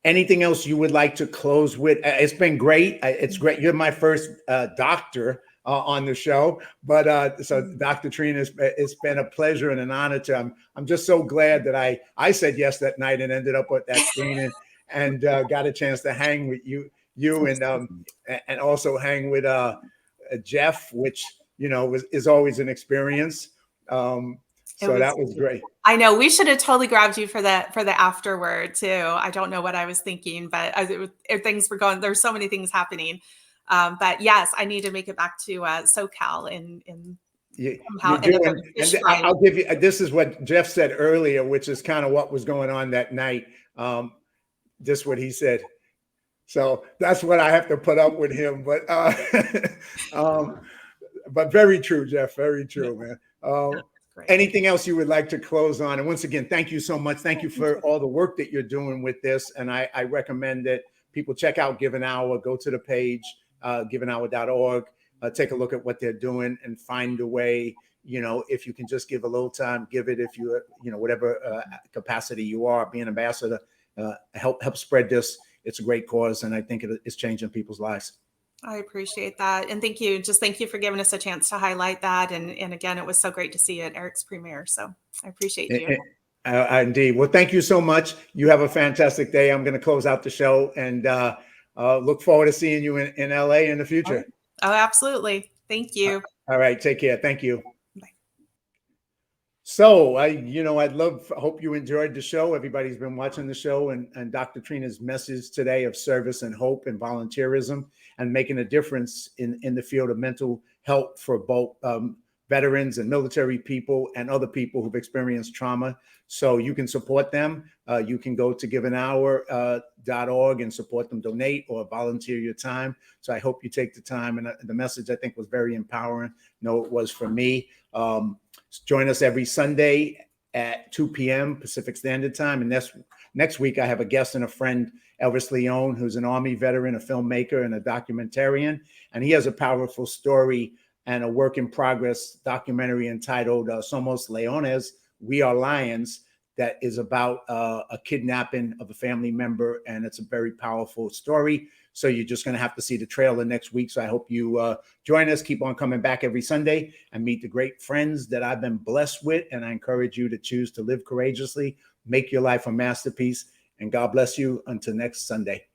Anything else you would like to close with? It's been great. It's great. You're my first doctor on the show, but so Dr. Trina, it's been a pleasure and an honor to. I'm just so glad that I said yes that night and ended up with that screening. And got a chance to hang with you and also hang with Jeff, which is always an experience. So that was great. I know we should have totally grabbed you for the afterward too. I don't know what I was thinking, but things were going. There's so many things happening. But yes, I need to make it back to SoCal and somehow. And I'll give you. This is what Jeff said earlier, which is kind of what was going on that night. Just what he said. So that's what I have to put up with him. But very true, Jeff. Very true, man. Anything else you would like to close on? And once again, thank you so much. Thank you for all the work that you're doing with this. And I recommend that people check out Given Hour, go to the page, givenhour.org, take a look at what they're doing and find a way. If you can just give a little time, give it. If you, whatever capacity you are, be an ambassador. Help spread this. It's a great cause, and I think it's changing people's lives. I appreciate that, and thank you. Thank you for giving us a chance to highlight that. And again, it was so great to see you at Eric's premiere. So I appreciate you. Indeed. Well, thank you so much. You have a fantastic day. I'm going to close out the show and look forward to seeing you in LA in the future. Oh, absolutely. Thank you. All right. Take care. Thank you. So I hope you enjoyed the show. Everybody's been watching the show and Dr. Trina's message today of service and hope and volunteerism and making a difference in the field of mental health for both veterans and military people and other people who've experienced trauma. So you can support them. You can go to givenhour.org and support them, donate or volunteer your time. So I hope you take the time. And the message I think was very empowering. It was for me. Join us every Sunday at 2 p.m. Pacific Standard Time. And next week, I have a guest and a friend, Elvis Leone, who's an Army veteran, a filmmaker, and a documentarian. And he has a powerful story and a work in progress documentary entitled Somos Leones, We Are Lions. that is about a kidnapping of a family member, and it's a very powerful story. So you're just going to have to see the trailer next week. So I hope you join us. Keep on coming back every Sunday and meet the great friends that I've been blessed with. And I encourage you to choose to live courageously, make your life a masterpiece. And God bless you until next Sunday.